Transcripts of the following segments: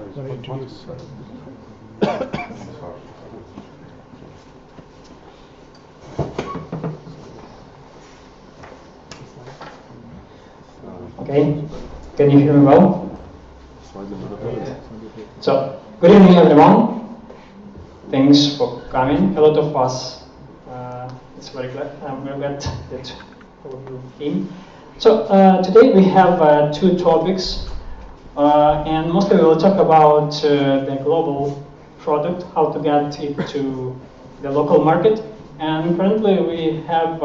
Okay, can you hear me well? So, good evening everyone. Thanks for coming. A lot of us. It's very glad. I'm very glad that all of you came. So today we have two topics, and mostly we will talk about the global product, how to get it to the local market. And currently we have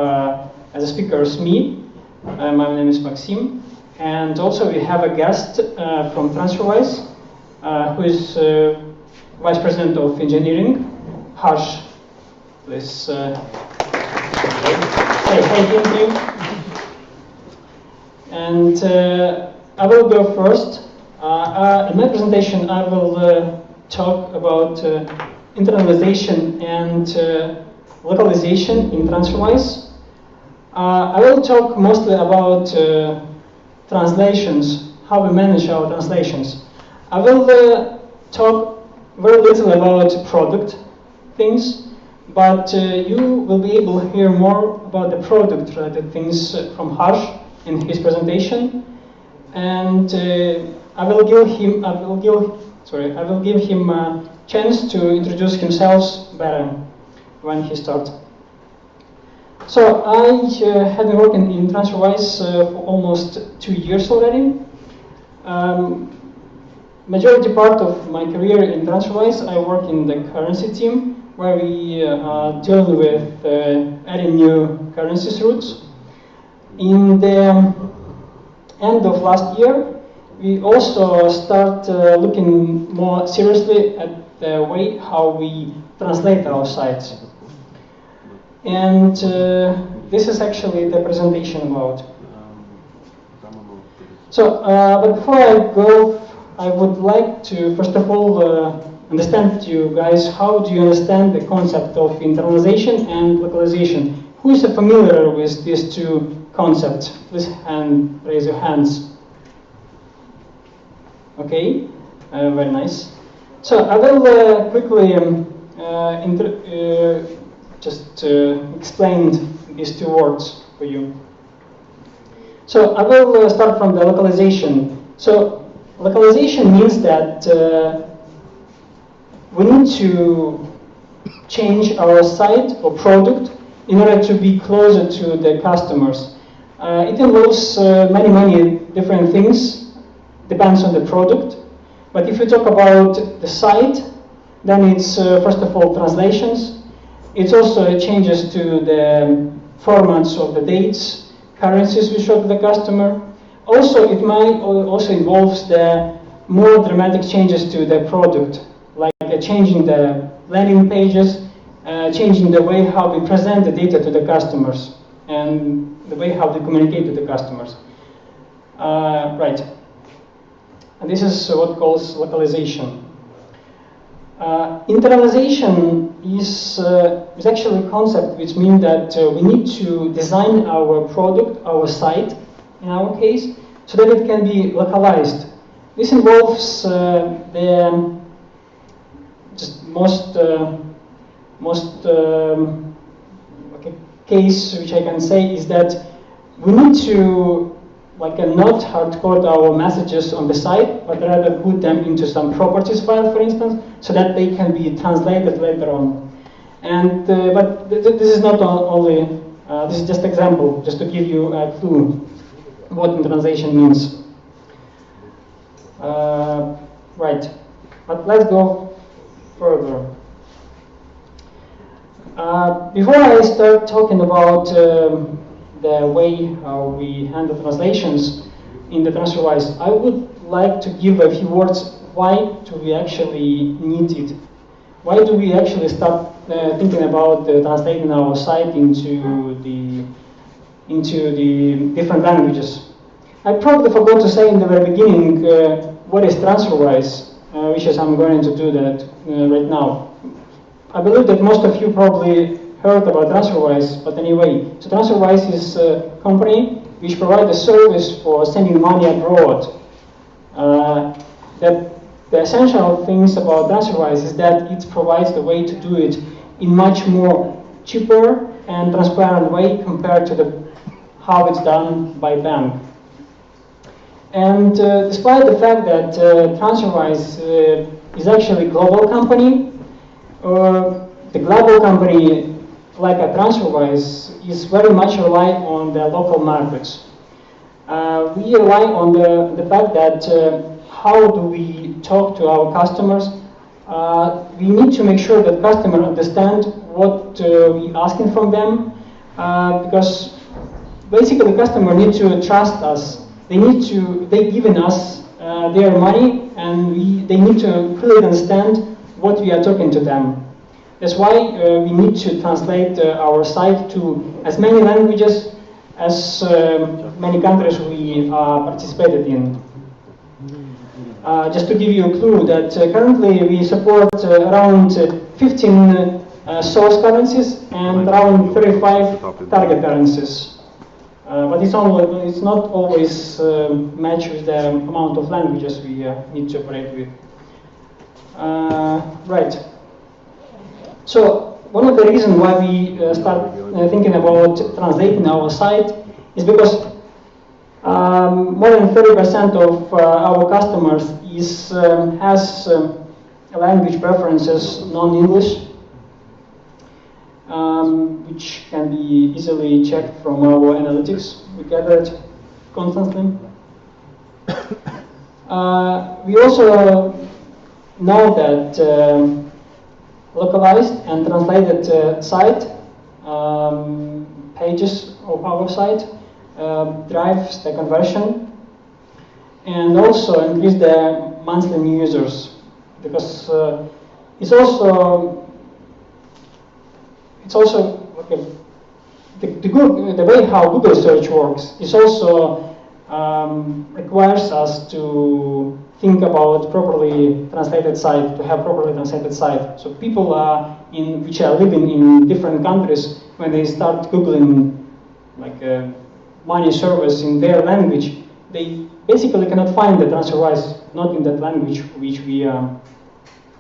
as a speakers me. My name is Maxim, and also we have a guest from TransferWise, who is Vice President of Engineering, Harsh. Please say hi to you. And I will go first. In my presentation, I will talk about internalization and localization in TransferWise. I will talk mostly about translations, how we manage our translations. I will talk very little about product things, but you will be able to hear more about the product-related things from Harsh in his presentation, and I will give him a chance to introduce himself better when he starts. So I have been working in TransferWise for almost 2 years already. Majority part of my career in TransferWise, I work in the currency team, where we deal with adding new currencies routes. In the end of last year, we also start looking more seriously at the way how we translate our sites. And this is actually the presentation about. So, but before I go, I would like to first of all understand you guys, how do you understand the concept of internalization and localization? Who is familiar with these two concepts? Please raise your hands. Okay, very nice. So I will quickly just explain these two words for you. So I will start from the localization. So localization means that we need to change our site or product in order to be closer to the customers. It involves many different things, depends on the product. But if you talk about the site, then it's first of all translations. It's also changes to the formats of the dates, currencies we show to the customer. Also, it might also involves the more dramatic changes to the product, like changing the landing pages, changing the way how we present the data to the customers, and the way how we communicate to the customers. Right. And this is what calls localization. Internalization is actually a concept which means that we need to design our product, our site, in our case, so that it can be localized. This involves the just most case which I can say is that we need to not hard-code our messages on the site, but rather put them into some properties file, for instance, so that they can be translated later on. And but this is not only this is just example, just to give you a clue what internalization means. Right, but let's go further. Before I start talking about the way how we handle translations in the TransferWise, I would like to give a few words. Why do we actually need it? Why do we actually start thinking about translating our site into the different languages? I probably forgot to say in the very beginning what is TransferWise, which is I'm going to do that right now. I believe that most of you probably heard about TransferWise, but anyway, so TransferWise is a company which provides a service for sending money abroad. That the essential things about transferwise is that it provides the way to do it in much more cheaper and transparent way compared to how it's done by bank. And despite the fact that transferwise is actually a global company, the global company like a transferwise is very much rely on the local markets. We rely on the fact that how do we talk to our customers. We need to make sure that customers understand what we're asking from them, because basically customer need to trust us. They given us their money, and they need to clearly understand what we are talking to them. That's why we need to translate our site to as many languages as many countries we participated in. Just to give you a clue, that currently we support around 15 source currencies and around 35 target currencies. But it's not always matched with the amount of languages we need to operate with. Right. So one of the reasons why we start thinking about translating our site is because more than 30% of our customers has language preferences non-English, which can be easily checked from our analytics. We gather it constantly. We also know that localized and translated site pages of our site drives the conversion and also increase the monthly new users, because it's also okay, the way how Google search works is also requires us to think about properly translated site, to have properly translated site. So people which are living in different countries, when they start Googling like money service in their language, they basically cannot find the transferwise not in that language which we are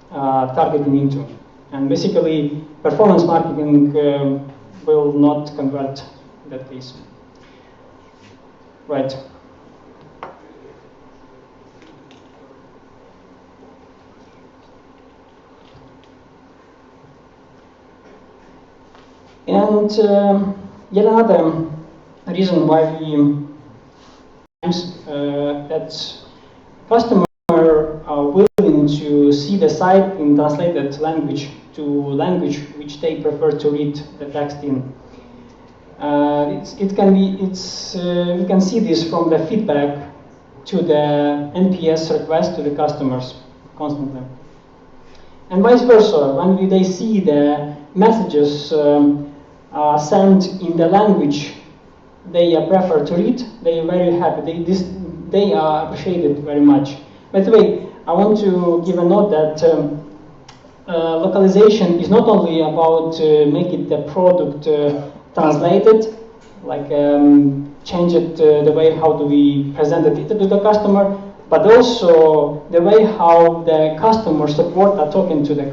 targeting into. And basically, performance marketing will not convert in that case. Right. And yet another reason why we that customers are willing to see the site in translated language to language which they prefer to read the text in. We can see this from the feedback to the NPS request to the customers constantly. And vice versa, when they see the messages sent in the language they prefer to read, they are very happy. They are appreciated very much. By the way, I want to give a note that localization is not only about making the product translated, like change it the way how do we present it to the customer, but also the way how the customer support are talking to the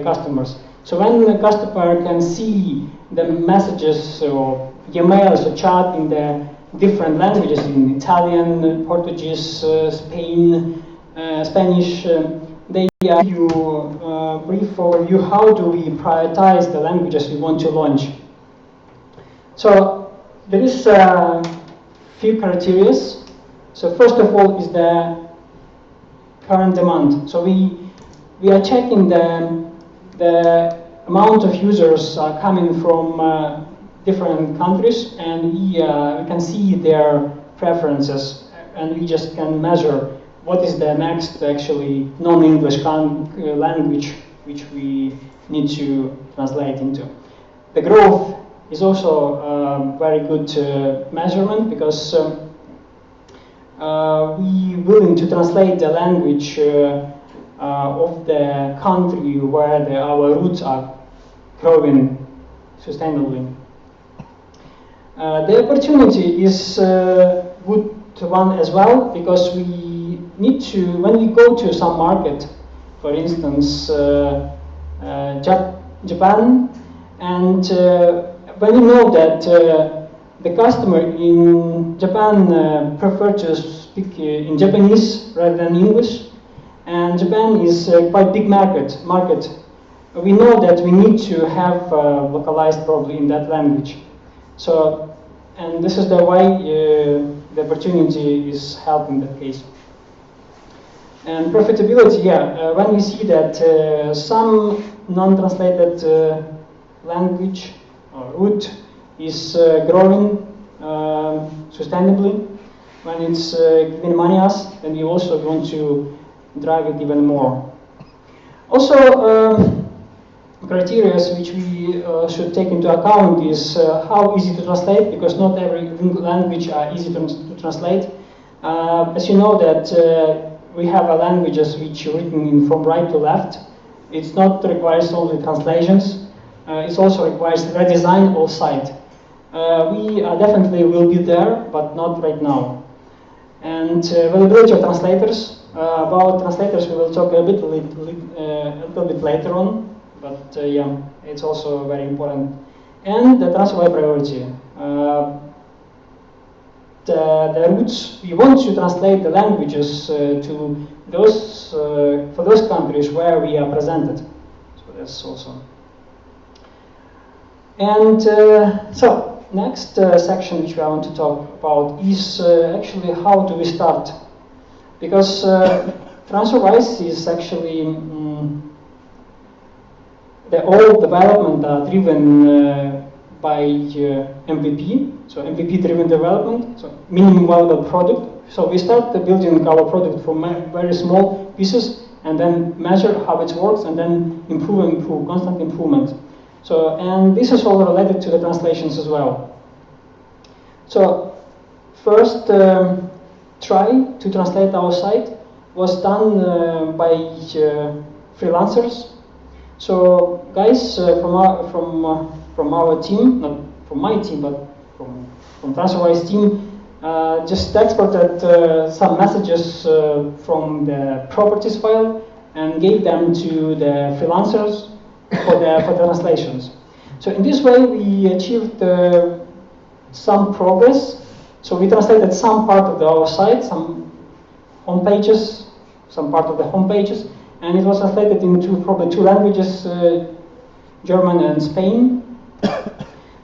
customers. So when the customer can see the messages or emails or chat in the different languages, in Italian, Portuguese, Spanish, they give you a brief overview how do we prioritize the languages we want to launch. So there is a few criteria. So first of all is the current demand. So we are checking the amount of users are coming from different countries, and we can see their preferences, and we just can measure what is the next actually non-English language which we need to translate into. The growth is also a very good measurement, because we willing to translate the language of the country where our roots are growing sustainably. The opportunity is a good one as well, because we need to, when we go to some market, for instance, Japan, and when we know that the customer in Japan prefer to speak in Japanese rather than English, and Japan is a quite big market. We know that we need to have localized probably in that language. So, and this is the why the opportunity is helped in that case. And profitability, yeah, when we see that some non-translated language or route is growing sustainably, when it's giving money us, then we also want to drive it even more. Also, criteria which we should take into account is how easy to translate, because not every language are easy to translate. As you know that we have languages which are written from right to left. It's not requires only translations. It also requires redesign of site. We definitely will be there, but not right now. And availability of translators. About translators, we will talk a little bit later on. But yeah, it's also very important. And the transfer priority. The routes, we want to translate the languages to those, for those countries where we are presented. So that's also. And so, next section which I want to talk about is actually how do we start? Because transferwise is actually the all development are driven by MVP, so MVP-driven development, so minimum viable product. So we start building our product from very small pieces, and then measure how it works, and then improve, constant improvement. So, and this is all related to the translations as well. So, first try to translate our site was done by freelancers. So guys from our team, not from my team, but from transferwise team, just exported some messages from the properties file and gave them to the freelancers for the translations. So in this way we achieved some progress. So we translated some part of our site, some home pages, some part of the home pages, and it was translated into probably two languages, German and Spain.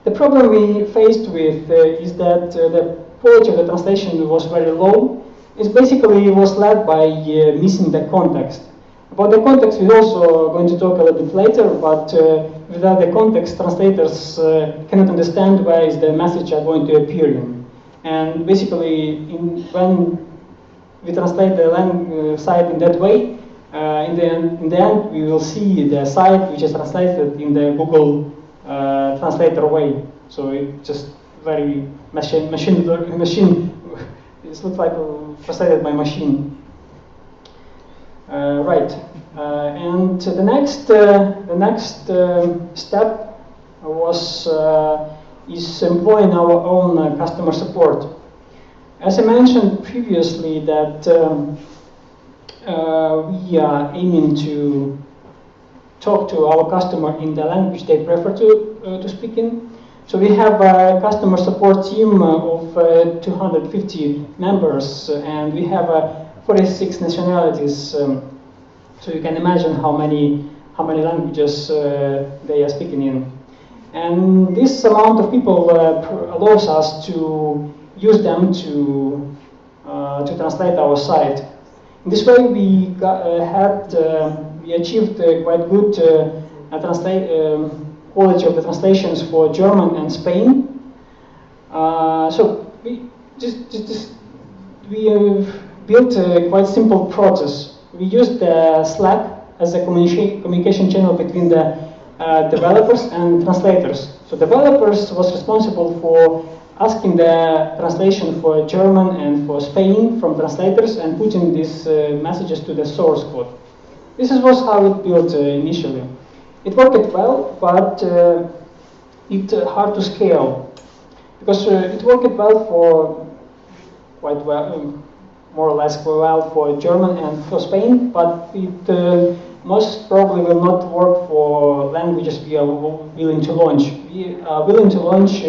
The problem we faced with is that the quality of the translation was very low. It basically was led by missing the context. About the context we're also going to talk a little bit later, but without the context, translators cannot understand where is the message are going to appear in. And basically, when we translate the site in that way, in the end, we will see the site which is translated in the Google translator way. So it just very machine. It looks like translated by machine. Right. And the next step was is employing our own customer support. As I mentioned previously, that we are aiming to talk to our customer in the language they prefer to speak in. So we have a customer support team of 250 members, and we have 46 nationalities. So you can imagine how many languages they are speaking in. And this amount of people allows us to use them to translate our site. In this way, we achieved quite good quality of the translations for German and Spain. So we built a quite simple process. We used Slack as a communication channel between the developers and translators. So developers was responsible for asking the translation for German and for Spain from translators and putting these messages to the source code. This was how it built initially. It worked well, but it's hard to scale because it worked well for quite well. more or less well for German and for Spain, but it most probably will not work for languages we are willing to launch. We are willing to launch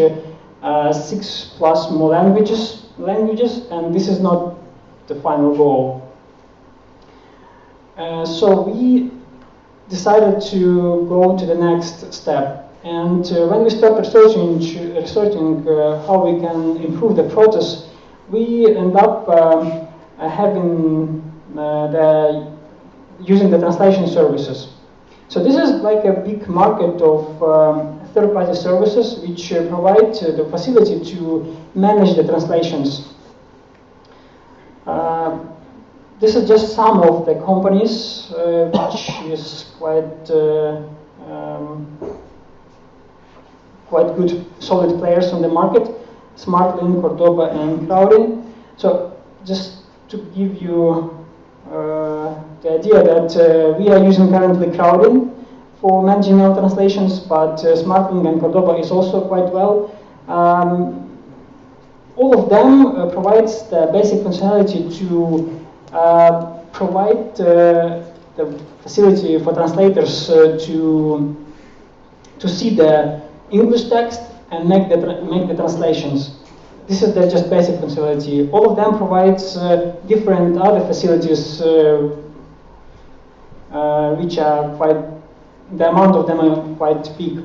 6+ more languages, and this is not the final goal. So we decided to go to the next step. And when we started researching how we can improve the process, we end up having using the translation services. So this is like a big market of third-party services which provide the facility to manage the translations. This is just some of the companies which is quite good, solid players on the market: SmartLink, Cordoba, and Crowdin. So just to give you the idea that we are using currently Crowdin for managing our translations, but SmartLink and Cordoba is also quite well. All of them provides the basic functionality to provide the facility for translators to see the English text and make the translations. This is the just basic functionality. All of them provides different other facilities, which are quite, the amount of them are quite big.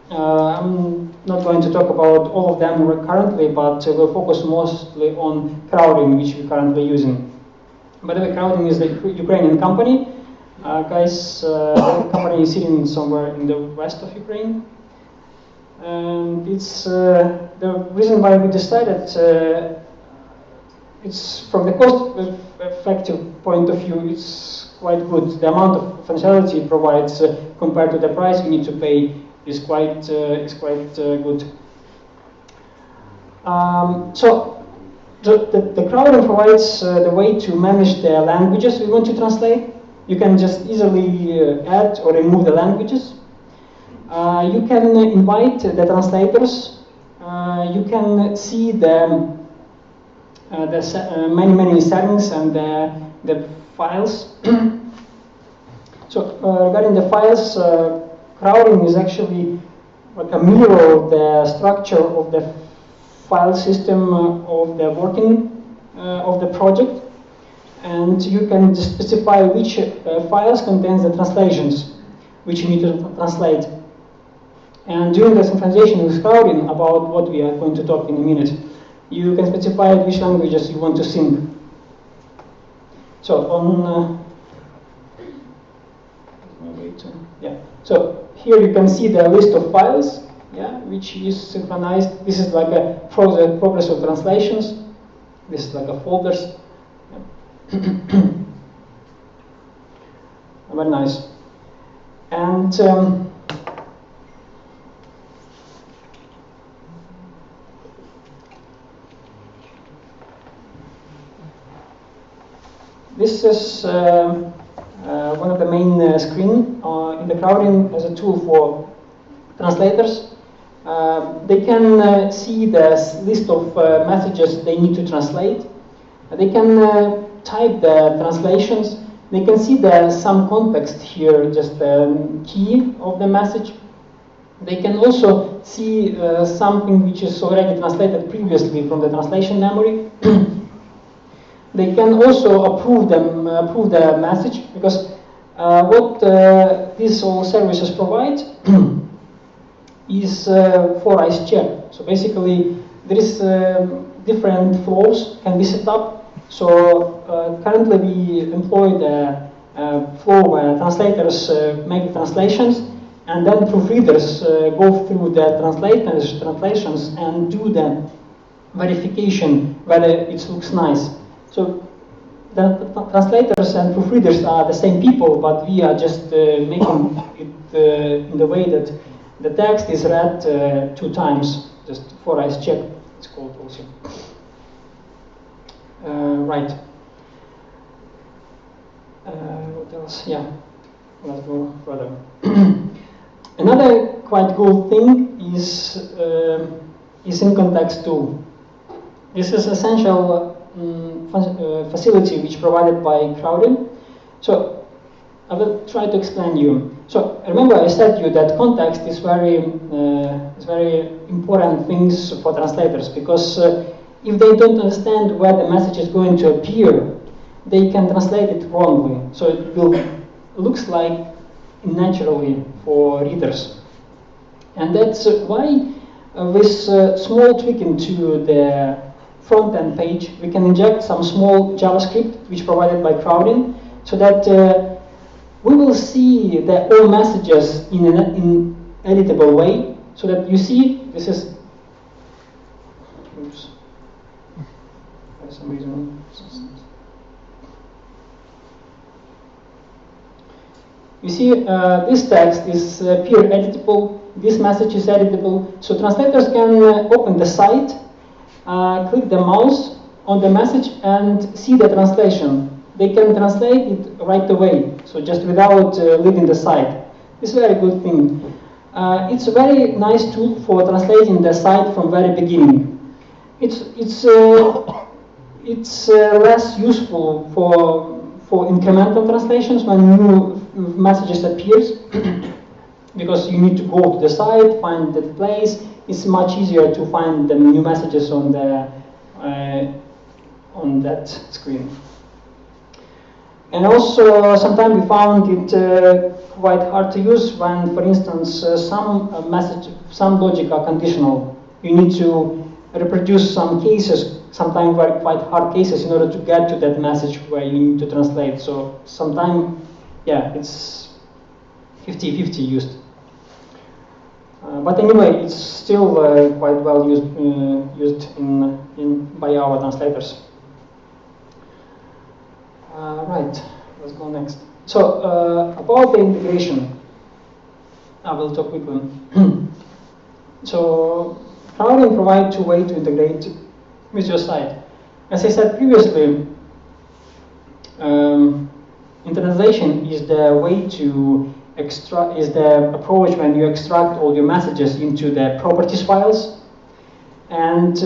I'm not going to talk about all of them currently, but we'll focus mostly on Crowdin, which we're currently using. By the way, Crowdin is a Ukrainian company. The company is sitting somewhere in the west of Ukraine. And it's the reason why we decided, it's from the cost-effective point of view, it's quite good. The amount of functionality it provides compared to the price we need to pay is quite good. So the Crowdin provides the way to manage the languages we want to translate. You can just easily add or remove the languages. You can invite the translators. You can see the many settings and the files. So regarding the files, Crowdin is actually like a mirror of the structure of the file system of the working of the project, and you can specify which files contains the translations which you need to translate. And during the synchronization with Crowdin, about what we are going to talk in a minute, you can specify which languages you want to sync. So on so here you can see the list of files, which is synchronized. This is like a progress of translations. This is like a folders. Very nice. And this is one of the main screen in the Crowdin as a tool for translators. They can see the list of messages they need to translate. They can type the translations. They can see some context here, just the key of the message. They can also see something which is already translated previously from the translation memory. They can also approve the message, because what these all services provide is 4-eyes check. So basically, there is different flows can be set up. So currently we employ the flow where translators make translations, and then proofreaders go through the translations and do the verification whether it looks nice. So the translators and proofreaders are the same people, but we are just making it in the way that the text is read 2 times, just 4-eyes check, it's called also. Right. What else? Yeah, let's go further. Another quite cool thing is in context tool. This is essential facility which provided by Crowdin. So I will try to explain you. So remember I said you that context is very important things for translators, because if they don't understand where the message is going to appear, they can translate it wrongly. So it will looks like naturally for readers. And that's why with small tweak into the front-end page, we can inject some small JavaScript which provided by Crowdin, so that we will see the all messages in an editable way, so that you see this is. Oops. For some reason. You see, this text is pure editable. This message is editable, so translators can open the site, click the mouse on the message, and see the translation. They can translate it right away, so just without leaving the site. It's a very good thing. It's a very nice tool for translating the site from very beginning. It's less useful for incremental translations when new messages appears, because you need to go to the site, find the place. It's much easier to find the new messages on the on that screen. And also, sometimes we found it quite hard to use when, for instance, some logic are conditional. You need to reproduce some cases, sometimes quite hard cases, in order to get to that message where you need to translate. So sometimes, yeah, it's 50-50 used. But anyway, it's still quite well used by our translators. Right, let's go next. So about the integration, I will talk quickly. So Crowdin provides two ways to integrate with your site. As I said previously, internalization is the way to is the approach when you extract all your messages into the properties files. And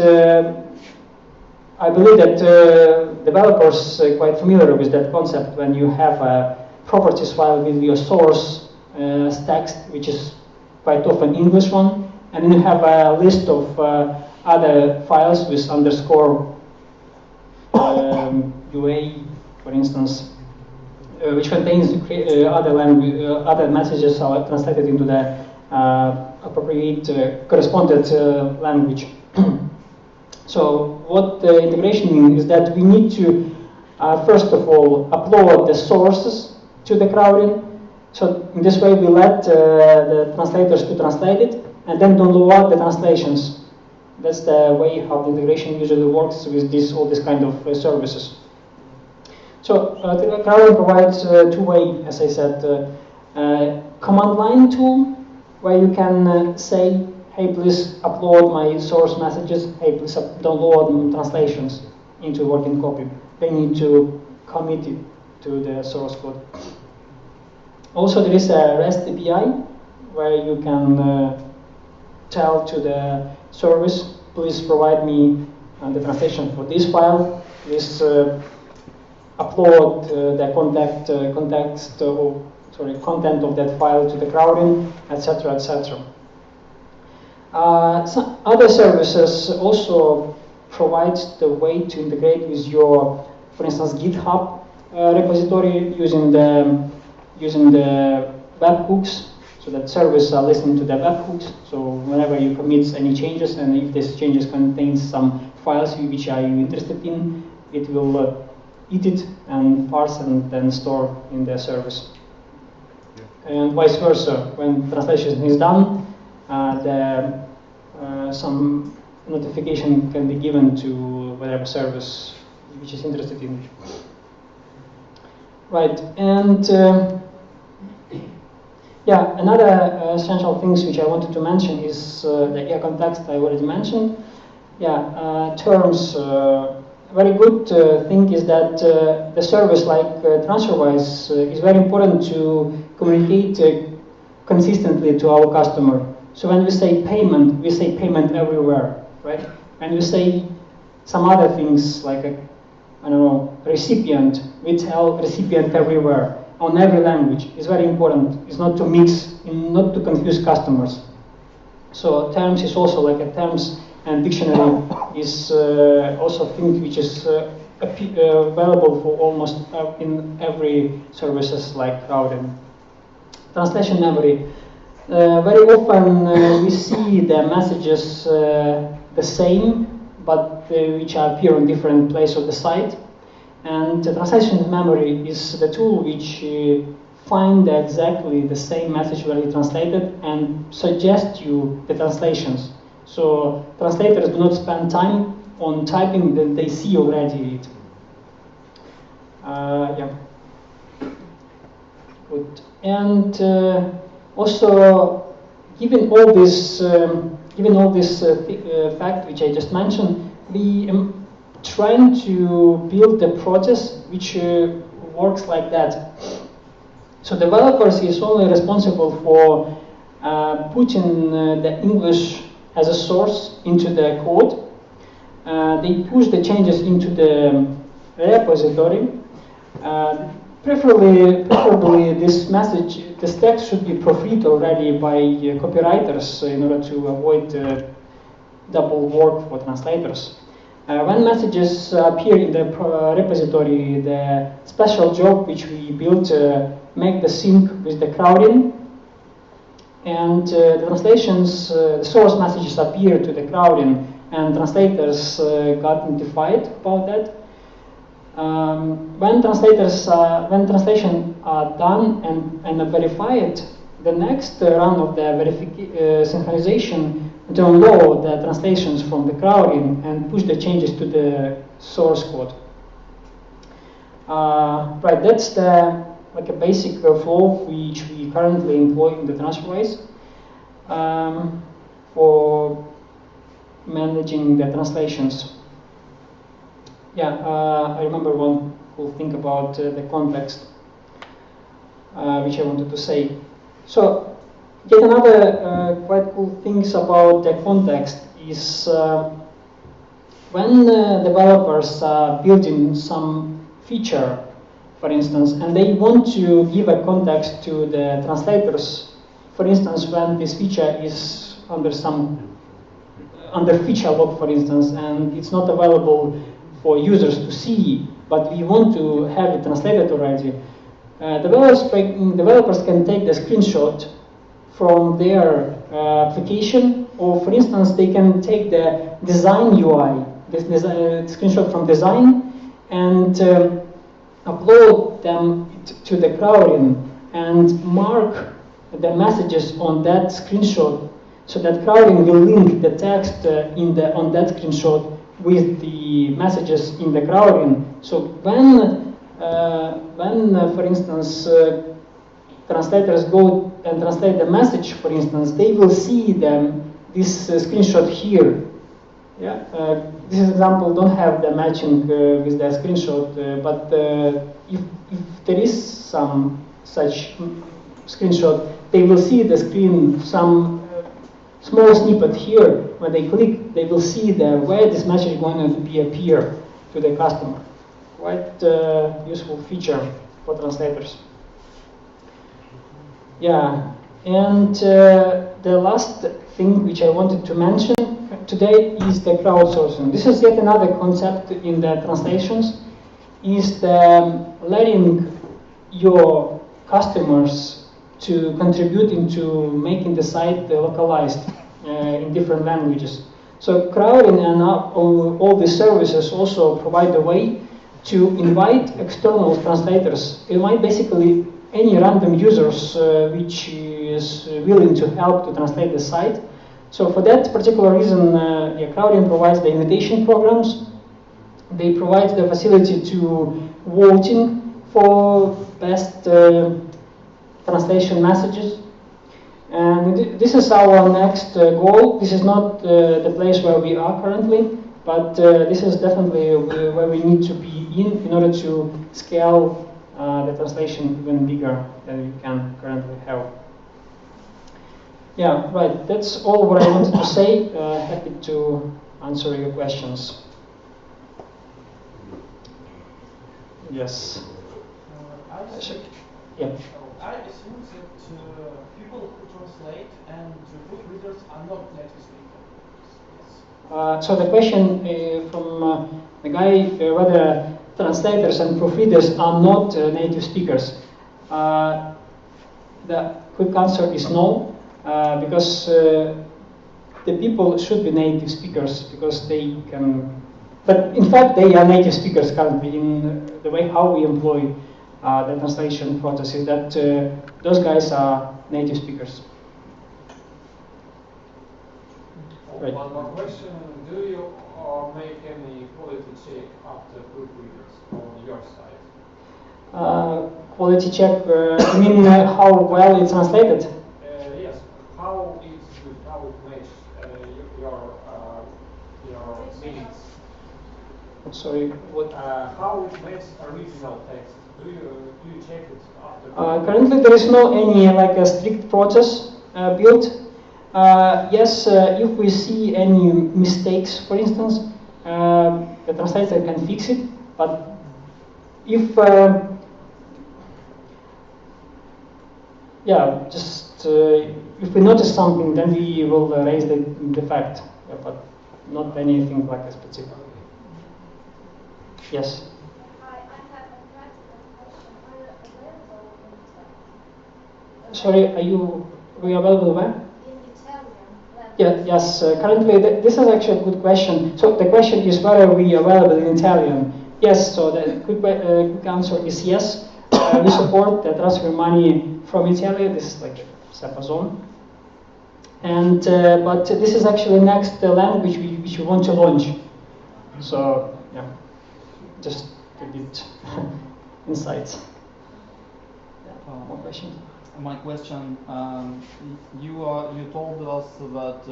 I believe that developers are quite familiar with that concept when you have a properties file with your source text, which is quite often English one, and then you have a list of other files with underscore UA, for instance, which contains other language, other messages are translated into the appropriate correspondent language. So what the integration means is that we need to, first of all, upload the sources to the Crowdin. So in this way, we let the translators to translate it, and then download the translations. That's the way how the integration usually works with all this kind of services. So the Crowdin provides two-way, as I said, command line tool, where you can say, hey, please upload my source messages, hey, please download translations into working copy. They need to commit it to the source code. Also, there is a REST API, where you can tell to the service, please provide me the translation for this file, please upload the content of that file to the Crowdin, etc., etc. Some other services also provide the way to integrate with your, for instance, GitHub repository using the webhooks, so that service are listening to the webhooks. So whenever you commit any changes, and if these changes contain some files which are you interested in, it will eat it and parse and then store in the service. And vice versa, when translation is done, some notification can be given to whatever service which is interested in it. Right, and yeah, another essential things which I wanted to mention is the context I already mentioned. Yeah, terms. Very good thing is that the service like transferwise is very important to communicate consistently to our customer. So when we say payment everywhere, right? When we say some other things like I don't know, recipient, we tell recipient everywhere, on every language. It's very important. It's not to mix, not to confuse customers. So terms is also like a terms and dictionary is also a thing which is available for almost in every services like Crowdin. Translation memory. Very often we see the messages the same, but which appear on different places of the site. And the translation memory is the tool which find exactly the same message where you translated and suggest you the translations. So translators do not spend time on typing, then they see already it. Yeah. Good. And also, given all this fact which I just mentioned, we trying to build a process which works like that. So developers is only responsible for putting the English as a source into the code. They push the changes into the repository. Preferably this message, this text should be proofread already by copywriters in order to avoid double work for translators. When messages appear in the repository, the special job which we built make the sync with the Crowdin, and the translations, the source messages appear to the Crowdin, and translators got notified about that. When translation are done and verified, the next run of the synchronization download the translations from the Crowdin and push the changes to the source code. Right, that's the like a basic flow which we currently employ in the transferwise for managing the translations. Yeah, I remember one cool thing about the context, which I wanted to say. So, yet another quite cool things about the context is when developers are building some feature, for instance, and they want to give a context to the translators. For instance, when this feature is under feature log, for instance, and it's not available for users to see, but we want to have it translated already. Developers can take the screenshot from their application, or for instance, they can take the design UI, this screenshot from design, and upload them to the Crowdin and mark the messages on that screenshot, so that Crowdin will link the text on that screenshot with the messages in the Crowdin. So when for instance, translators go and translate the message, for instance, they will see this screenshot here. Yeah, this example don't have the matching with the screenshot, but if there is some such screenshot, they will see the screen, some small snippet here. When they click, they will see where this message is going to appear to the customer. Quite useful feature for translators. Yeah, and the last thing which I wanted to mention today is the crowdsourcing. This is yet another concept in the translations, is the letting your customers to contribute into making the site localized in different languages. So Crowdin and all these services also provide a way to invite external translators, invite basically any random users which is willing to help to translate the site. So for that particular reason, Crowdin provides the invitation programs. They provide the facility to voting for best translation messages. And this is our next goal. This is not the place where we are currently, but this is definitely where we need to be in order to scale the translation even bigger than we can currently have. Yeah, right. That's all what I wanted to say. Happy to answer your questions. Yes. Yeah. I assume that people who translate and proofreaders are not native speakers. So the question from the guy whether translators and proofreaders are not native speakers. The quick answer is no, because the people should be native speakers because they can. But in fact, they are native speakers currently in the way how we employ the translation process. Is that those guys are native speakers. Right. One more question. Do you make any quality check after proofreaders on your side? Quality check, you mean how well it's translated? Yes. How it's good, how it matches your meanings. Sorry, what? How it matches original text? Do you check it after? Currently, there is no any like a strict process built. Yes, if we see any mistakes, for instance, the translator can fix it. But if yeah, just if we notice something, then we will raise the fact, but not anything like a specific. Yes. I have a practical question. Are you available in Italian? Sorry, are you available where? In Italian. Yeah, yes. Currently, this is actually a good question. So the question is whether we are available in Italian. Yes. So the quick answer is yes. We support the transfer money from Italy. This is like SEPA zone. And but this is actually next language which we want to launch. So yeah, just a bit insights. More questions? My question: you told us that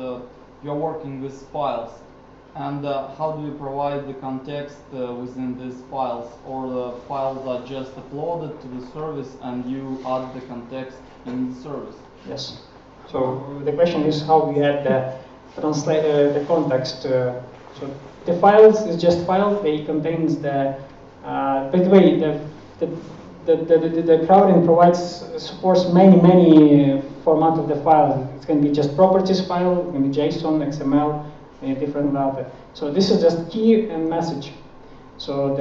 you're working with files, and how do you provide the context within these files, or the files are just uploaded to the service and you add the context in the service? Yes. So the question is how we add the context. So the files is just file. They contains the. By the way, the Crowdin provides supports many format of the file. It can be just properties file, it can be JSON, XML, different other. So this is just key and message. So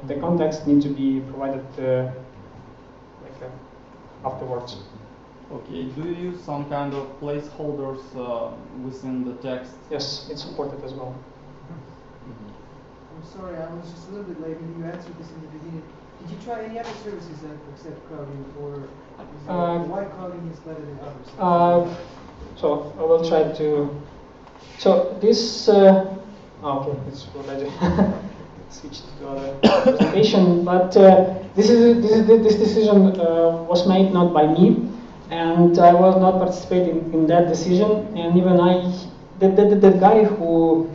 the context need to be provided afterwards. Okay. Do you use some kind of placeholders within the text? Yes, it's supported as well. I'm sorry, I was just a little bit late. Maybe you answered this in the beginning. Did you try any other services that accept Crowdin, or why Crowdin is better than others? So I will try to. So this. Okay, it's already switched to other presentation. But this decision was made not by me, and I was not participating in that decision. And even the guy who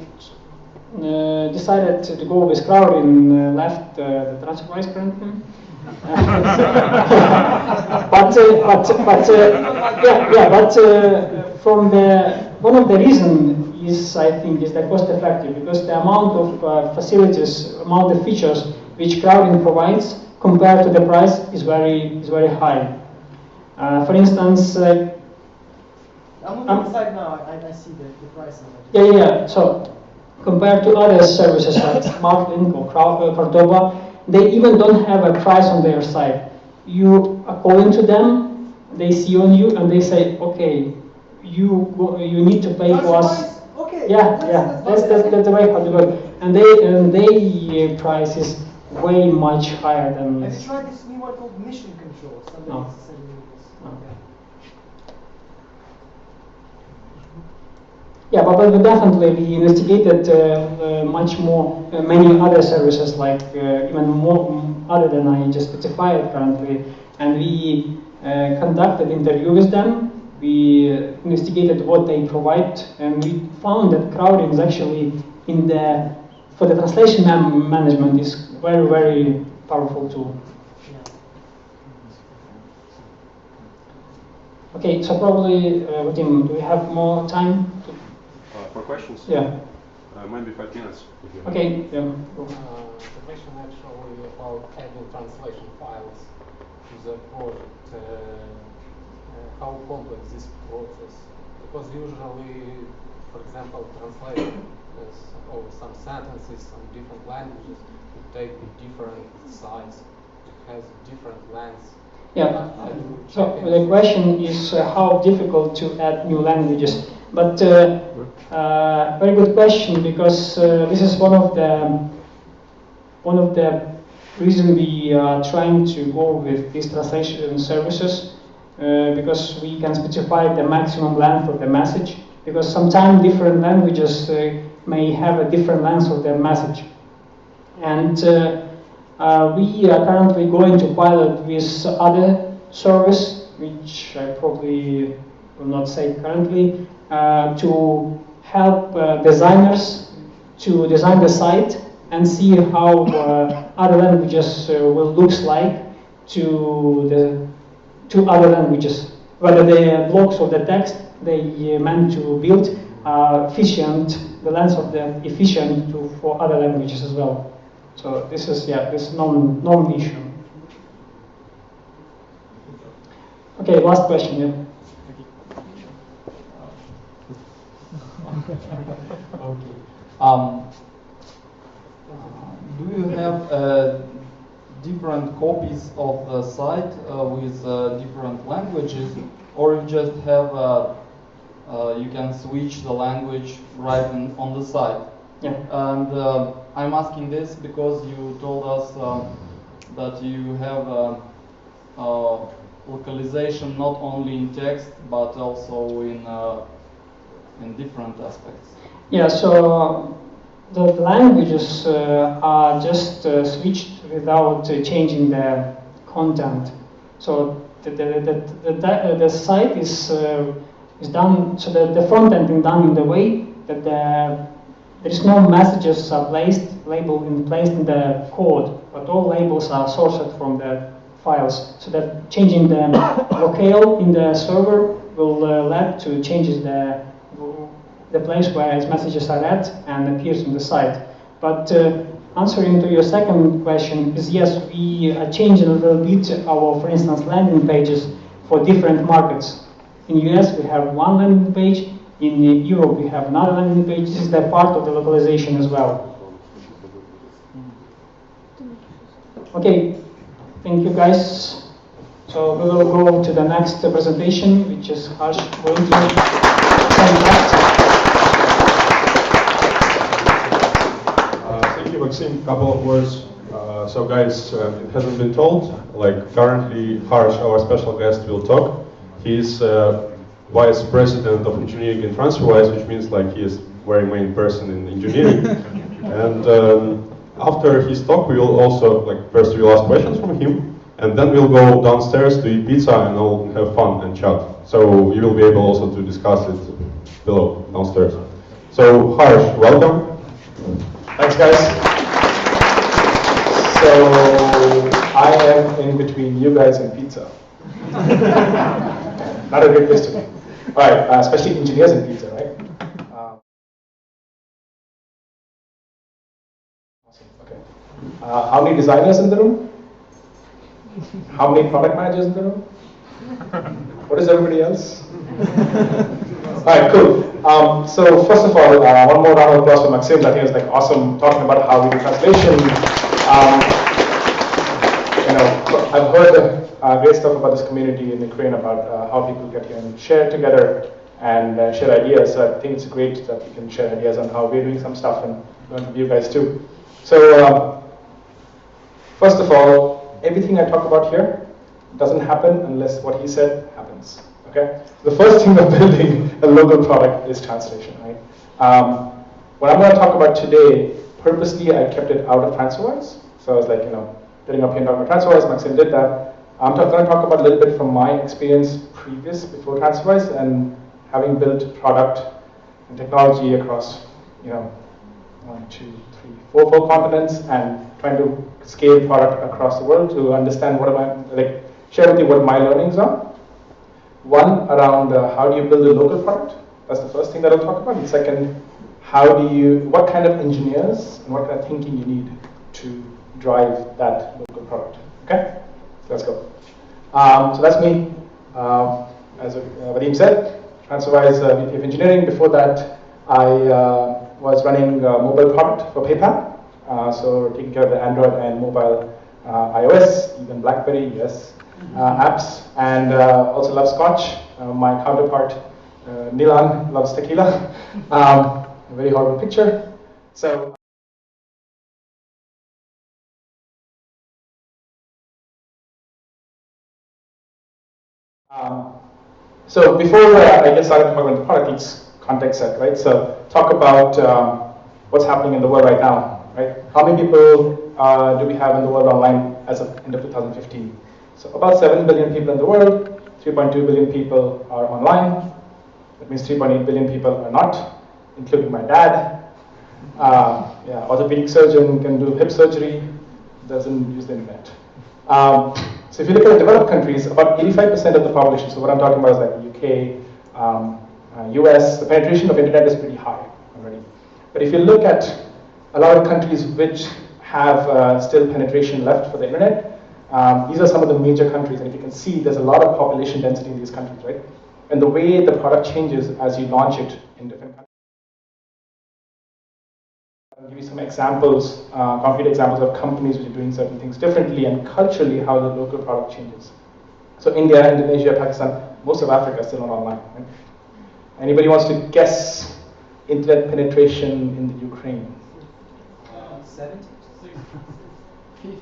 decided to go with Crowdin left the transferwise currently. From one of the reasons is I think is the cost effective, because the amount of facilities, amount of features which Crowdin provides compared to the price is very high. For instance, I'm looking at the site now. I see the prices. Yeah. So compared to other services like SmartLink or Cordoba, they even don't have a price on their site. You are calling to them, they see on you, and they say, okay, you need to pay to us. Okay. Yeah. That's the way how to do it. And they price is way much higher than. Have you tried this new one called Mission Control? No. Said me this. Okay. Yeah, but definitely we investigated many other services, like even more other than I just specified currently, and we conducted interview with them. We investigated what they provide, and we found that Crowdin is actually for the translation management is very powerful tool. Okay, so probably, Vadim, do we have more time? For questions? Yeah. maybe 5 minutes. If you have. Okay. Yeah. The question actually about adding translation files to the project. How complex this process? Because usually, for example, translation of some sentences, some different languages, it take a different size, it has different lengths. Yeah. So the question is how difficult to add new languages. But very good question, because this is one of the reasons we are trying to go with these translation services, because we can specify the maximum length of the message. Because sometimes different languages may have a different length of their message, and we are currently going to pilot with other service, which I probably will not say currently, to help designers to design the site and see how other languages will look like to other languages, whether the blocks of the text they meant to build are efficient, the length of them efficient for other languages as well. So this is this non-issue. Okay, last question. Yeah. Okay. Do you have different copies of the site with different languages, or you just have you can switch the language right on the site? Yeah. And I'm asking this because you told us that you have localization not only in text but also in different aspects. Yeah. So the languages are just switched without changing the content. So the site is done. So the front end is done in the way that there is no messages are placed in the code, but all labels are sourced from the files. So that changing the locale in the server will lead to changes the place where its messages are at and appears on the site. But answering to your second question is yes, we are changing a little bit our, for instance, landing pages for different markets. In US we have one landing page, in Europe we have another landing page. This is the part of the localization as well. Okay, thank you guys. So we will go to the next presentation, which is Harsh going to present that. Thank you, Maxim. Couple of words. So guys, it hasn't been told, like currently Harsh, our special guest, will talk. He's Vice President of Engineering in TransferWise, which means like he is very main person in engineering. And after his talk, we will also, like first we will ask questions from him, and then we'll go downstairs to eat pizza and all have fun and chat. So you will be able also to discuss it below, downstairs. So Harsh, welcome. Thanks, guys. So I am in between you guys and pizza. Not a great place to be. All right, especially engineers and pizza, right? Awesome. Okay. How many designers in the room? How many product managers in the room? What is everybody else? All right, cool. So first of all, one more round of applause for Maxim. I think it was like awesome talking about how we do translation. I've heard great stuff about this community in Ukraine about how people get here and share together and share ideas. So I think it's great that we can share ideas on how we're doing some stuff and learn from you guys too. So first of all, everything I talk about here doesn't happen unless what he said happens. Okay? The first thing of building a local product is translation, right? What I'm going to talk about today, purposely I kept it out of TransferWise. So I was like, getting up here and talking about TransferWise, Maxim did that. I'm going to talk about a little bit from my experience before TransferWise and having built product and technology across, 1, 2, 3, 4 continents and trying to scale product across the world to understand share with you what my learnings are. One, around how do you build a local product? That's the first thing that I'll talk about. And second, what kind of engineers and what kind of thinking you need to drive that local product. Okay, so let's go. So that's me. As Vadim said, TransferWise VP of Engineering. Before that, I was running a mobile product for PayPal. So taking care of the Android and mobile iOS, even BlackBerry, yes, apps, and also love Scotch. My counterpart, Nilan, loves tequila. A very horrible picture. So. So before I get started talking about the product, let's context set, right? So talk about what's happening in the world right now, right? How many people do we have in the world online as of end of 2015? So about 7 billion people in the world, 3.2 billion people are online. That means 3.8 billion people are not, including my dad. Yeah, orthopedic surgeon, can do hip surgery, doesn't use the internet. So if you look at developed countries, about 85% of the population, so what I'm talking about is like the UK, US, the penetration of internet is pretty high already. But if you look at a lot of countries which have still penetration left for the internet, these are some of the major countries, and if you can see, there's a lot of population density in these countries, right? And the way the product changes as you launch it in different countries. I'll give you some examples, concrete examples of companies which are doing certain things differently, and culturally how the local product changes. So India, Indonesia, Pakistan, most of Africa is still not online. Right? Anybody wants to guess internet penetration in the Ukraine? 70? 50.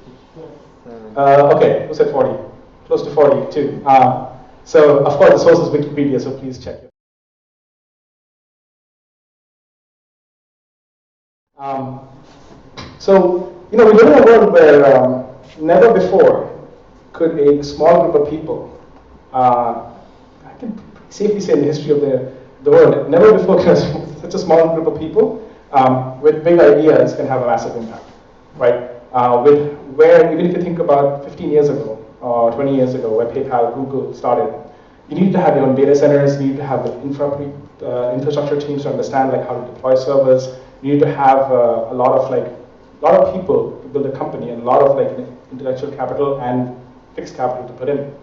Okay, who said 40? Close to 40 too. So of course the source is Wikipedia, so please check it. So, we live in a world where never before could a small group of people, I can safely say in the history of the world, never before can such a small group of people with big ideas can have a massive impact, right? Where even if you think about 15 years ago or 20 years ago, where PayPal, Google started, you need to have your own data centers, you need to have the infrastructure teams to understand like how to deploy servers. You need to have a lot of people to build a company, and a lot of like intellectual capital and fixed capital to put in.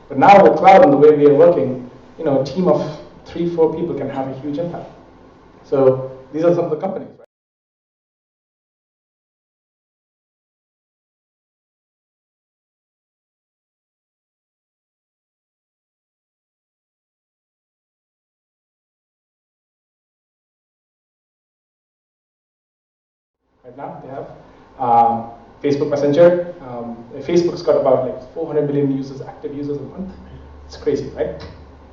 But now with cloud and the way we are working, a team of 3-4 people can have a huge impact. So these are some of the companies, right? Right now they have Facebook Messenger. Facebook's got about like 400 million users, active users a month. It's crazy, right?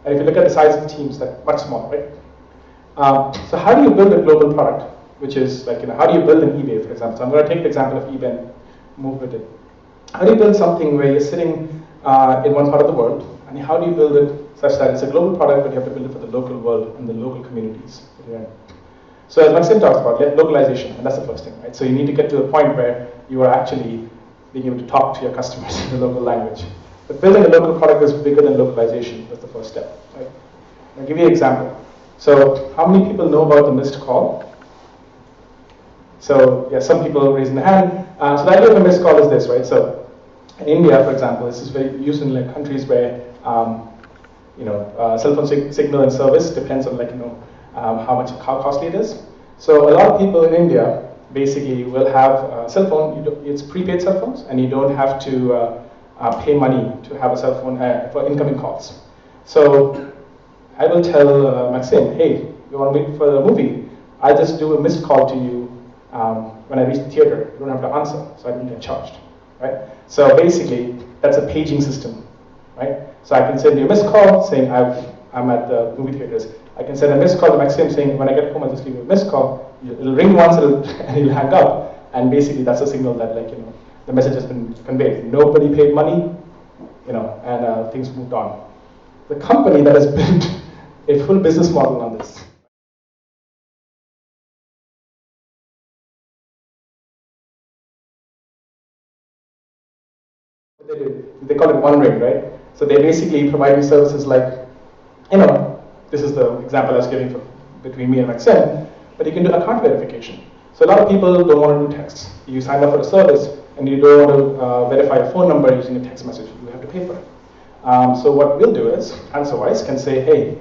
And if you look at the size of the teams, they're much smaller, right? So how do you build a global product? Which is like, how do you build an eBay, for example? So I'm going to take the example of eBay and move with it. How do you build something where you're sitting in one part of the world, and how do you build it such that it's a global product, but you have to build it for the local world and the local communities that you're in? So as Maxim talks about, localization, and that's the first thing, right? So you need to get to a point where you are actually being able to talk to your customers in the local language. But building a local product is bigger than localization. That's the first step, right? I'll give you an example. So how many people know about the missed call? So yeah, some people raising their hand. So the idea of a missed call is this, right? So in India, for example, this is very used in like countries where cell phone signal and service depends on how costly it is. So a lot of people in India basically will have a cell phone. It's prepaid cell phones, and you don't have to pay money to have a cell phone for incoming calls. So I will tell Maxim, hey, you want to wait for the movie? I'll just do a missed call to you when I reach the theater. You don't have to answer, so I don't get charged, right? So basically, that's a paging system, right? So I can send you a missed call saying I'm at the movie theaters. I can send a missed call to Maxim saying, when I get home, I'll just leave you a missed call. It'll ring once, and it'll hang up, and basically that's a signal that the message has been conveyed. Nobody paid money, and things moved on. The company that has built a full business model on this. What they do, they call it One Ring, right? So they basically provide you services like, this is the example I was giving between me and Maxim. but you can do account verification. So a lot of people don't want to do texts. You sign up for a service and you don't want to verify a phone number using a text message. You have to pay for it. So what we'll do is, TransferWise can say, hey,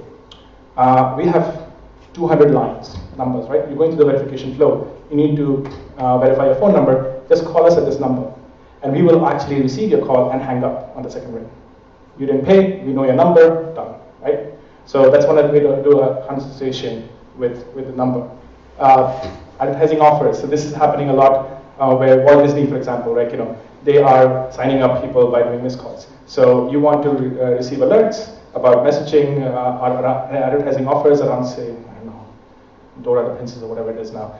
we have 200 numbers, right? You're going through the verification flow. You need to verify your phone number. Just call us at this number. And we will actually receive your call and hang up on the second ring. You didn't pay, we know your number, done, right? So that's one way to do a conversation with the number. Advertising offers. So this is happening a lot where Walt Disney, for example, right? They are signing up people by doing missed calls. So you want to receive alerts about messaging or advertising offers around, say, I don't know, Dora the Princess or whatever it is now.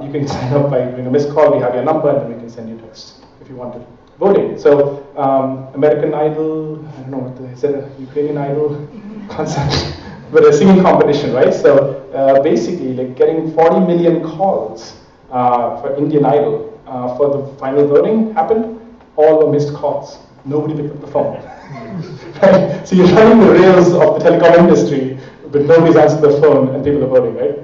You can sign up by doing a missed call. We have your number, and then we can send you text if you want to. Voting. So American Idol, I don't know is it a Ukrainian Idol concept, but a singing competition, right? So basically, like getting 40 million calls for Indian Idol for the final voting happened. All were missed calls. Nobody picked up the phone. Right? So you're running the rails of the telecom industry, but nobody's answered the phone, and people are voting, right?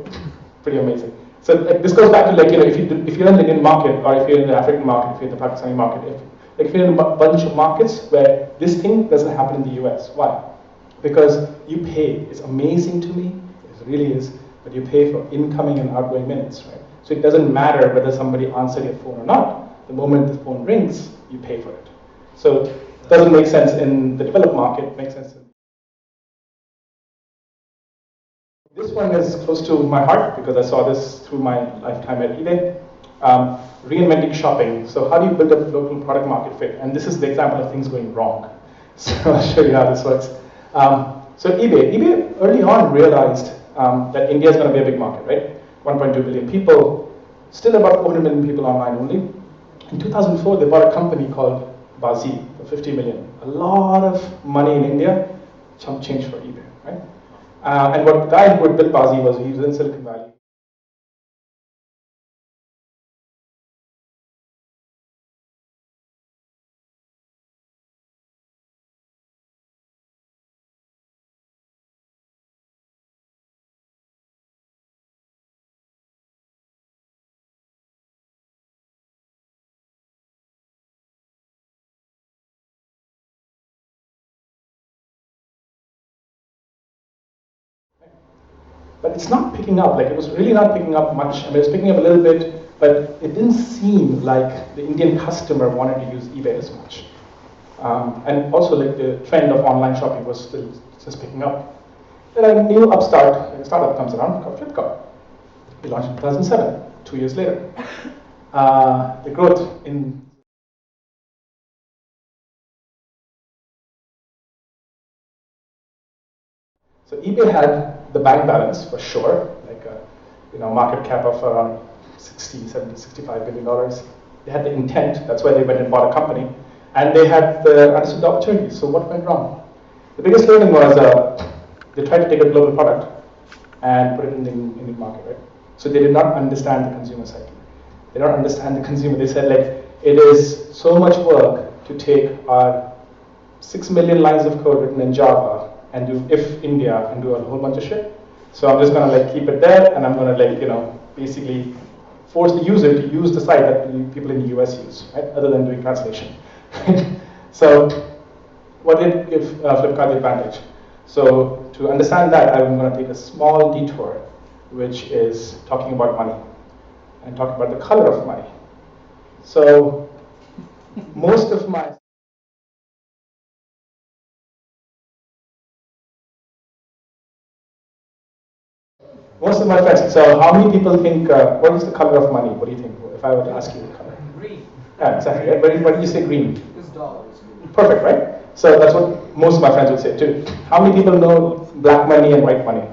Pretty amazing. So this goes back to if you're in the Indian market, or if you're in the African market, if you're in the Pakistani market, if you're in a bunch of markets where this thing doesn't happen in the US. Why? Because you pay. It's amazing to me. It really is. But you pay for incoming and outgoing minutes, right? So it doesn't matter whether somebody answered your phone or not. The moment the phone rings, you pay for it. So it doesn't make sense in the developed market. It makes sense. This one is close to my heart because I saw this through my lifetime at eBay. Reinventing shopping. So how do you build a local product market fit? And this is the example of things going wrong. So I'll show you how this works. So eBay early on realized that India is going to be a big market, right? 1.2 billion people, still about 400 million people online only. In 2004, they bought a company called Bazi for 50 million. A lot of money in India, chump change for eBay, right? And what the guy who had built Bazi was, he was in Silicon Valley. But it's not picking up, like it was really not picking up much. I mean, it was picking up a little bit, but it didn't seem like the Indian customer wanted to use eBay as much. And also like the trend of online shopping was still just picking up. Then a new upstart, like a startup comes around called Flipkart. We launched in 2007, 2 years later. The growth in So eBay had the bank balance for sure, like a market cap of around 60, 70, 65 billion dollars. They had the intent, that's why they went and bought a company, and they had understood the opportunities. So what went wrong? The biggest learning was they tried to take a global product and put it in the Indian market, right? So they did not understand the consumer cycle. They don't understand the consumer. They said like, it is so much work to take our 6 million lines of code written in Java and do if India and do a whole bunch of shit. So I'm just gonna like keep it there, and I'm gonna like basically force the user to use the site that people in the US use, right? Other than doing translation. So what did give Flipkart the advantage? So to understand that, I'm gonna take a small detour, which is talking about money and talking about the color of money. So most of my friends, so how many people think, what is the color of money? What do you think, if I were to ask you the color? Green. Yeah, exactly. Right? Why do you say green? Because dollars. Perfect, right? So that's what most of my friends would say too. How many people know black money and white money?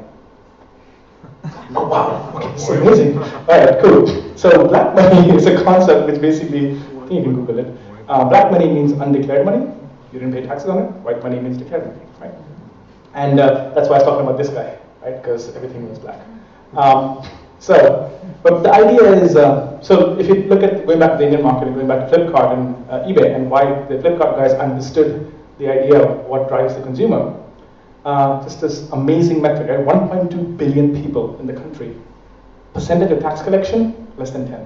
Oh wow, okay, this is amazing. Alright, cool. So black money is a concept which basically, I think you can Google it. Black money means undeclared money. You didn't pay taxes on it. White money means declared money, right? And that's why I was talking about this guy, right? Because everything was black. But the idea is, so if you look at going back to the Indian market and going back to Flipkart and eBay and why the Flipkart guys understood the idea of what drives the consumer, just this amazing metric, right? 1.2 billion people in the country Percentage of tax collection, less than 10.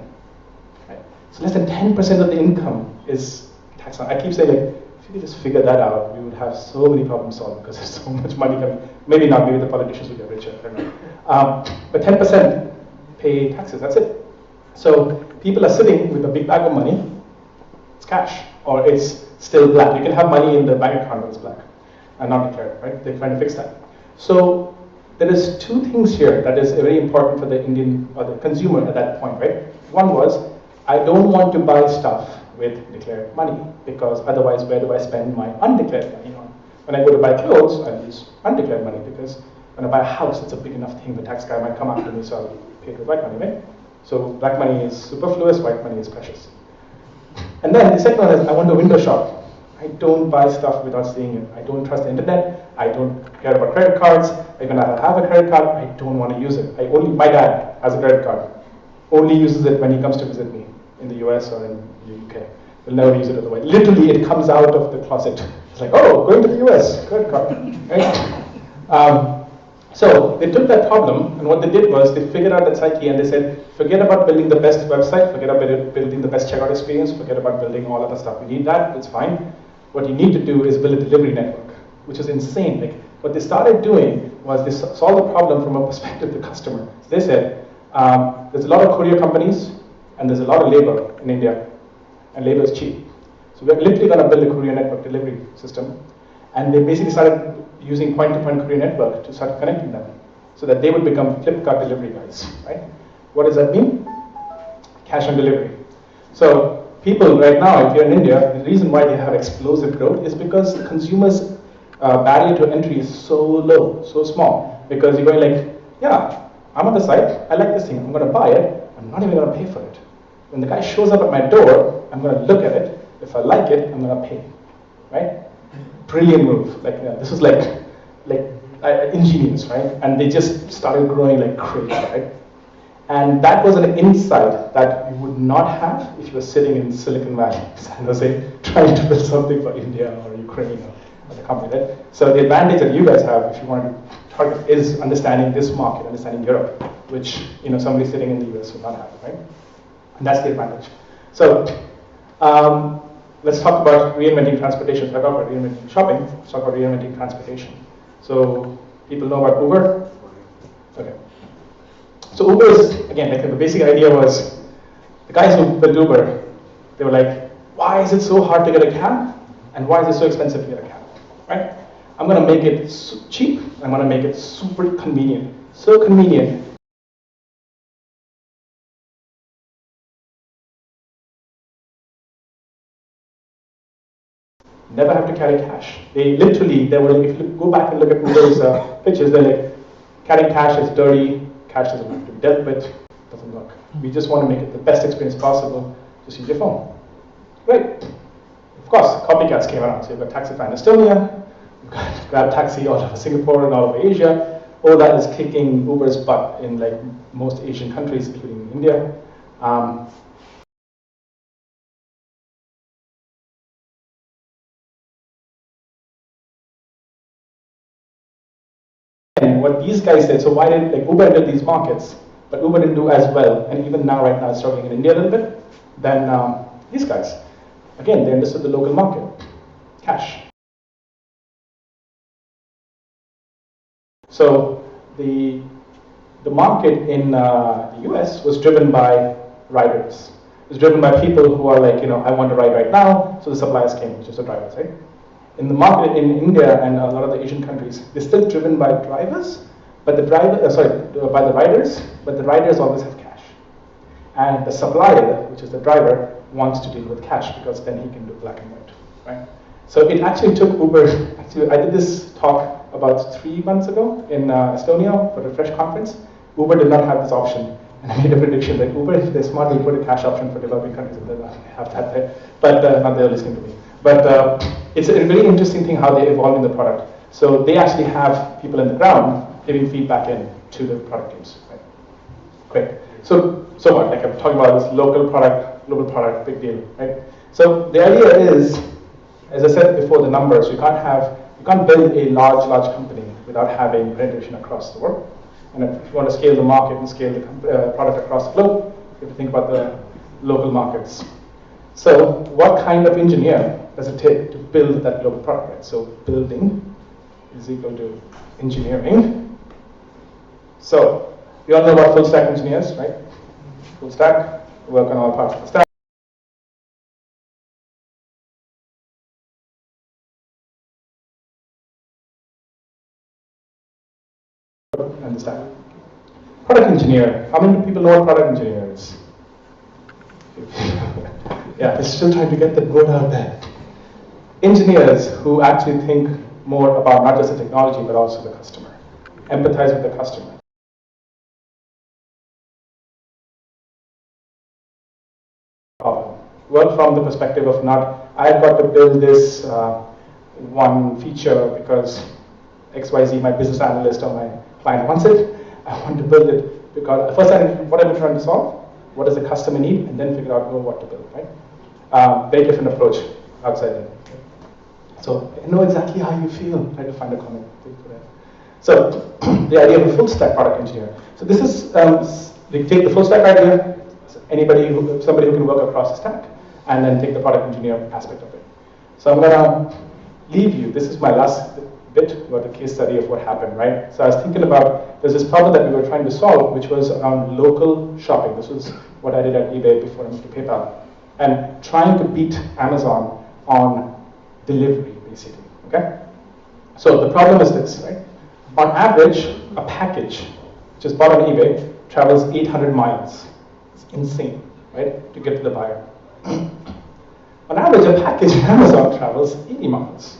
Right? So less than 10% of the income is tax. I keep saying, like, if you could just figure that out, we would have so many problems solved because there's so much money coming. Maybe not, maybe the politicians will get richer, I don't know. But 10% pay taxes, that's it. So people are sitting with a big bag of money, it's cash, or it's still black. You can have money in the bank account, but it's black and not declared, right? They're trying to fix that. So there is two things here that is very important for the Indian or the consumer at that point, right? One was, I don't want to buy stuff with declared money because otherwise where do I spend my undeclared money on? When I go to buy clothes, I use undeclared money because when I buy a house, it's a big enough thing, the tax guy might come after me, so I'll pay it with white money, right? So black money is superfluous, white money is precious. And then the second one is, I want to window shop. I don't buy stuff without seeing it. I don't trust the internet. I don't care about credit cards. Even if I have a credit card, I don't want to use it. My dad has a credit card. Only uses it when he comes to visit me in the US or in the UK. Will never use it otherwise. Literally, it comes out of the closet. It's like, oh, going to the US, credit card. Right? So they took that problem, and what they did was they figured out that psyche, and they said, forget about building the best website, forget about building the best checkout experience, forget about building all other stuff. We need that, it's fine. What you need to do is build a delivery network, which is insane. Like, what they started doing was they solved the problem from a perspective of the customer. So they said, there's a lot of courier companies, and there's a lot of labor in India, and labor is cheap. So we're literally going to build a courier network delivery system. And they basically started using point-to-point courier network to start connecting them so that they would become Flipkart delivery guys, right? What does that mean? Cash on delivery. So people right now, if you're in India, the reason why they have explosive growth is because the consumers' barrier to entry is so low, so small. Because you're going like, yeah, I'm on the site, I like this thing, I'm going to buy it, I'm not even going to pay for it. When the guy shows up at my door, I'm going to look at it. If I like it, I'm going to pay, right? Brilliant move. Like, this is like ingenious, right? And they just started growing like crazy, right? And that was an insight that you would not have if you were sitting in Silicon Valley, San Jose, trying to build something for India or Ukraine or the company, right? So the advantage that you guys have, if you want to target, is understanding this market, understanding Europe, which somebody sitting in the US would not have, right? And that's the advantage. So let's talk about reinventing transportation. So I talked about reinventing shopping. Let's talk about reinventing transportation. So people know about Uber? Okay. So Uber is, again, like the basic idea was, the guys who built Uber, they were like, why is it so hard to get a cab? And why is it so expensive to get a cab? Right? I'm going to make it cheap. I'm going to make it super convenient. So convenient. Never have to carry cash. They literally, they were, if you go back and look at Uber's pictures, they're like, carrying cash is dirty, cash doesn't have to be dealt with, doesn't work. We just want to make it the best experience possible. Just use your phone. Great. Of course, copycats came around. So you've got Taxify in Estonia, you've got Grab Taxi all over Singapore and all over Asia. All that is kicking Uber's butt in like most Asian countries, including India. What these guys did, so why did Uber entered these markets, but Uber didn't do as well, and even now, right now, it's struggling in India a little bit, than these guys. Again, they understood the local market, cash. So the market in the US was driven by riders. It was driven by people who are like, I want to ride right now, so the suppliers came, which is the drivers, right? In the market in India and a lot of the Asian countries, they're still driven by drivers, but by the riders, but the riders always have cash. And the supplier, which is the driver, wants to deal with cash because then he can do black and white, right? So it actually took Uber, I did this talk about 3 months ago in Estonia for the Fresh conference. Uber did not have this option. And I made a prediction that Uber, if they're smart, will put a cash option for developing countries, and they'll have that there. But not they're listening to me. But it's a very interesting thing how they evolve in the product. So they actually have people on the ground giving feedback in to the product teams. Right? Great. So what? Like I'm talking about this local product, global product, big deal, right? So the idea is, as I said before, the numbers. You can't build a large company without having penetration across the world and you want to scale the market and scale the product across the globe, you have to think about the local markets. So what kind of engineer does it take to build that global product? Right? So building is equal to engineering. So we all know about full stack engineers, right? Full stack, work on all parts of the stack. Understand. Product engineer. How many people know what product engineer is? Yeah, we're still trying to get the word out there. Engineers who actually think more about not just the technology but also the customer. Empathize with the customer. Work from the perspective of not, I've got to build this one feature because XYZ, my business analyst or my client wants it. I want to build it because first what am I trying to solve? What does the customer need? And then figure out what to build, right? Very different approach outside in. So I know exactly how you feel. Try to find a common thing for that. So the idea of a full stack product engineer. So this is, they take the full stack idea, somebody who can work across the stack, and then take the product engineer aspect of it. So I'm gonna leave you. This is my last bit about the case study of what happened, right? So I was thinking about, there's this problem that we were trying to solve, which was around local shopping. This was what I did at eBay before I moved to PayPal. And trying to beat Amazon on delivery, basically, okay? So the problem is this, right? On average, a package, which is bought on eBay, travels 800 miles. It's insane, right? To get to the buyer. On average, a package on Amazon travels 80 miles.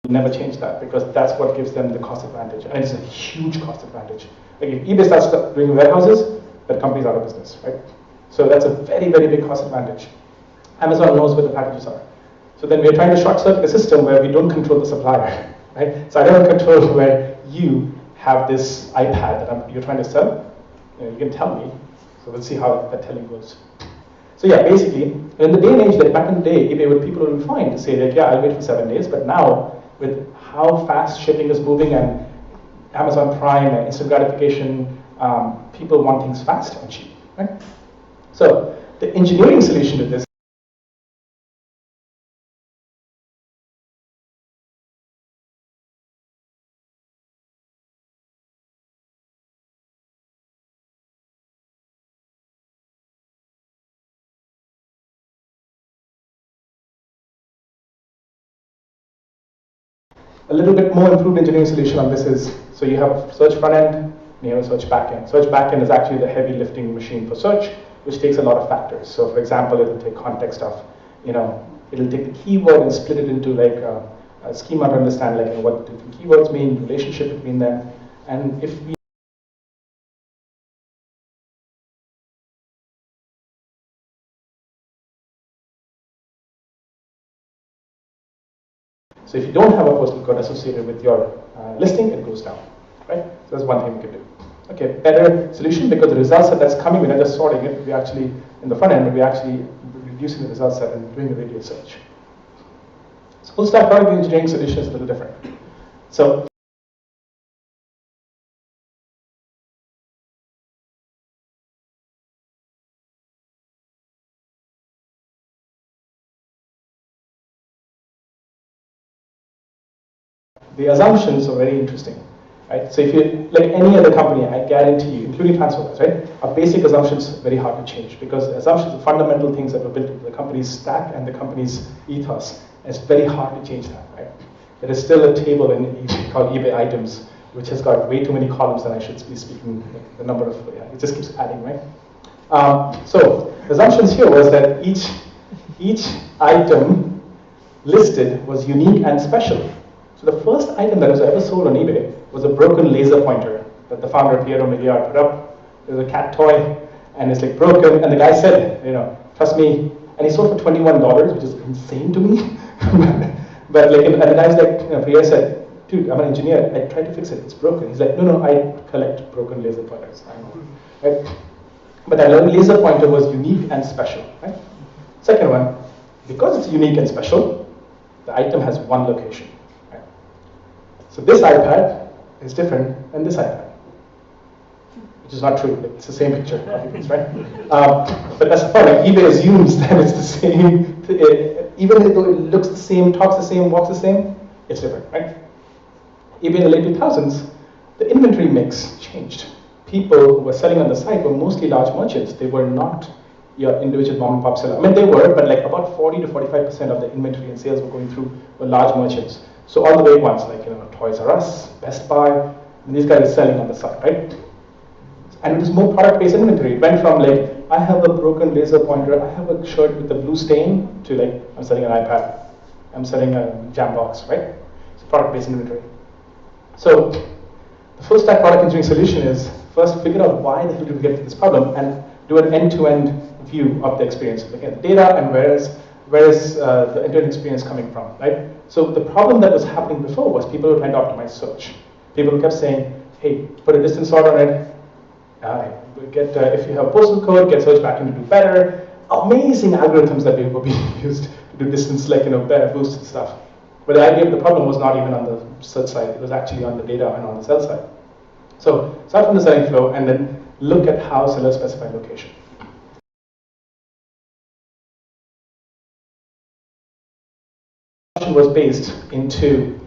Never change that because that's what gives them the cost advantage, and it's a huge cost advantage. Like if eBay starts doing warehouses, that company's out of business, right? So that's a very, very big cost advantage. Amazon knows where the packages are. So then we're trying to short circuit a system where we don't control the supplier, right? So I don't control where you have this iPad that you're trying to sell. You can tell me. So let's see how that telling goes. So yeah, basically, in the day and age, like back in the day, eBay people would be fine to say like, yeah, I'll wait for 7 days, but now with how fast shipping is moving and Amazon Prime and instant gratification, people want things fast and cheap, right? So the engineering solution to this a little bit more improved engineering solution on this is, so you have a search front end, and you have a search backend. Search backend is actually the heavy lifting machine for search, which takes a lot of factors. So for example, it'll take context of, it'll take the keyword and split it into like a schema to understand like what different keywords mean, relationship between them. And if we So if you don't have a postal code associated with your listing, it goes down, right? So that's one thing we can do. Okay, better solution because the result set that's coming, we're not just sorting it, we're actually, in the front end, but we're actually reducing the result set and doing a radius search. So full stack product engineering solution is a little different. So the assumptions are very interesting, right? So if you, like any other company, I guarantee you, including transferwise, right, our basic assumptions are very hard to change because the assumptions are fundamental things that were built into the company's stack and the company's ethos. It's very hard to change that, right? There is still a table in called eBay items, which has got way too many columns than I should be speaking, like the number of, it just keeps adding, right? So the assumptions here was that each item listed was unique and special. So the first item that was ever sold on eBay was a broken laser pointer that the founder Piero Migliar put up. It was a cat toy, and it's like broken. And the guy said, trust me, and he sold for $21, which is insane to me. But like, and the guy's like, Priya said, dude, I'm an engineer. I tried to fix it. It's broken. He's like, no, I collect broken laser pointers. I know, right? But that laser pointer was unique and special, right? Second one, because it's unique and special, the item has one location. Right? So this iPad is different than this iPad, which is not true. It's the same picture, right? But that's the point. Like, eBay assumes that it's the same, even though it looks the same, talks the same, walks the same, it's different, right? eBay in the late 2000s, the inventory mix changed. People who were selling on the site were mostly large merchants. They were not your individual mom and pop seller. I mean, they were, but like about 40 to 45% of the inventory and sales were going through were large merchants. So all the big ones like Toys R Us, Best Buy, and these guys are selling on the site, right? And it was more product-based inventory. It went from like, I have a broken laser pointer, I have a shirt with a blue stain, to like, I'm selling an iPad, I'm selling a Jambox, right? It's product-based inventory. So the full stack product engineering solution is first figure out why the hell did we get to this problem and do an end-to-end view of the experience. Looking at the data and where is the end-to-end experience coming from, right? So the problem that was happening before was people were trying to optimize search. People kept saying, hey, put a distance sort on it, if you have postal code, get search backend to do better. Amazing algorithms that were being used to do distance, like boost and stuff. But the idea of the problem was not even on the search side, it was actually on the data and on the sell side. So start from the selling flow and then look at how sellers specify location. Was based into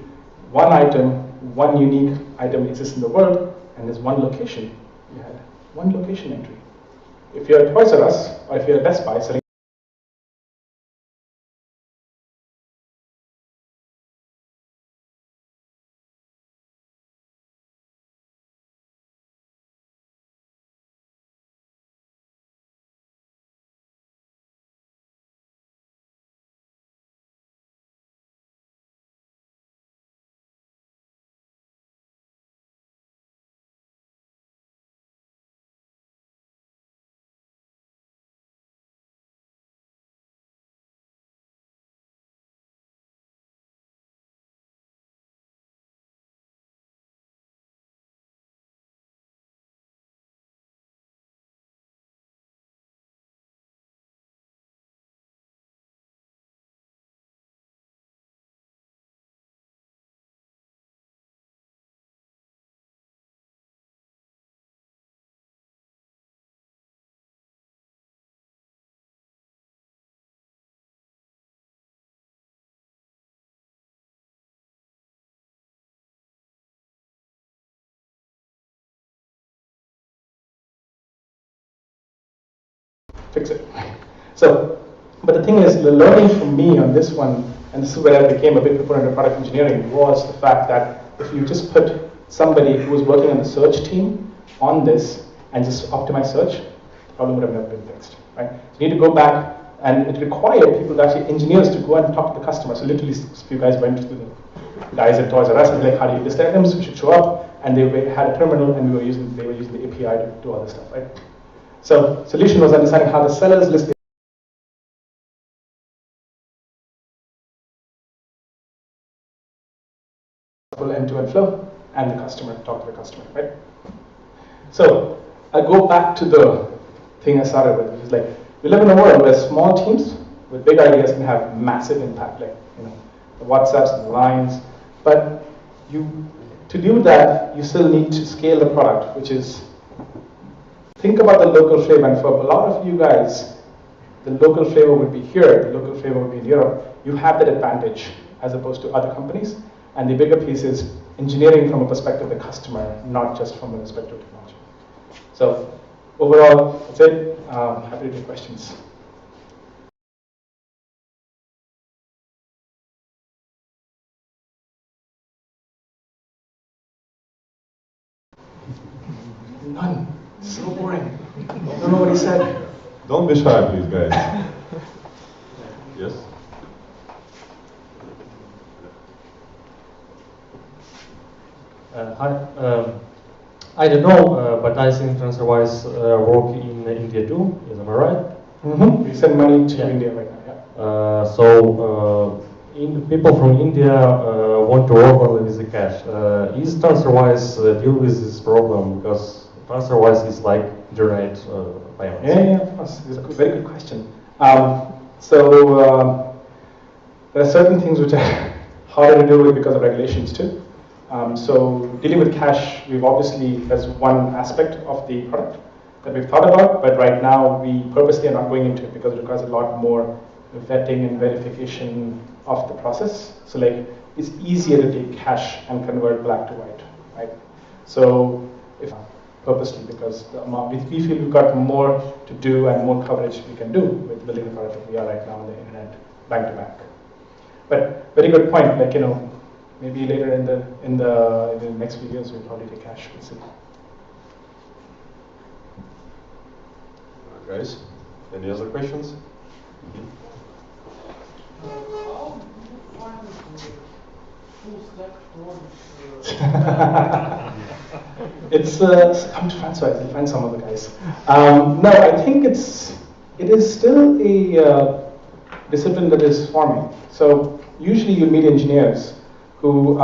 one item, one unique item exists in the world, and there's one location. You had one location entry. If you're at Toys R Us or if you're at Best Buy selling fix it. So, but the thing is, the learning from me on this one, and this is where I became a big proponent of product engineering, was the fact that if you just put somebody who was working on the search team on this and just optimize search, the problem would have never been fixed, right? So you need to go back, and it required people, actually engineers, to go and talk to the customer. So literally, a few guys went to the guys at Toys R Us and like, how do you list items? We should show up, and they had a terminal, and they were using the API to do all this stuff, right? So solution was understanding how the sellers list the end-to-end flow, and the customer talk to the customer, right? So I go back to the thing I started with, which is like, we live in a world where small teams with big ideas can have massive impact, like the WhatsApps and the lines. But to do that, you still need to scale the product, which is think about the local flavor. And for a lot of you guys, the local flavor would be here, the local flavor would be in Europe. You have that advantage as opposed to other companies. And the bigger piece is engineering from a perspective of the customer, not just from a perspective of technology. So overall, that's it. Happy to take questions. None. So boring. Don't know what he said. Don't be shy, please, guys. Yes? Hi. I don't know, but I think transferwise work in India too. Is am I right? Mm-hmm. We send money to India right now. Yeah. So people from India want to work only with the cash. Is transferwise deal with this problem? Because transferwise is like generate payments. Yeah, of course. It's a very good question. There are certain things which are harder to do with because of regulations too. So dealing with cash, we've obviously, that's one aspect of the product that we've thought about, but right now we purposely are not going into it because it requires a lot more vetting and verification of the process. So like, it's easier to take cash and convert black to white, right? So if purposely, because the amount, we feel we've got more to do and more coverage we can do with building the product that we are right now on the internet, bank to bank. But very good point, like, maybe later in the next few years we'll probably take cash, we'll see. Guys, any other questions? How do you find full stack products? It's come to transferwise, you'll find some of the guys. No, I think it is still a discipline that is forming. So usually you meet engineers who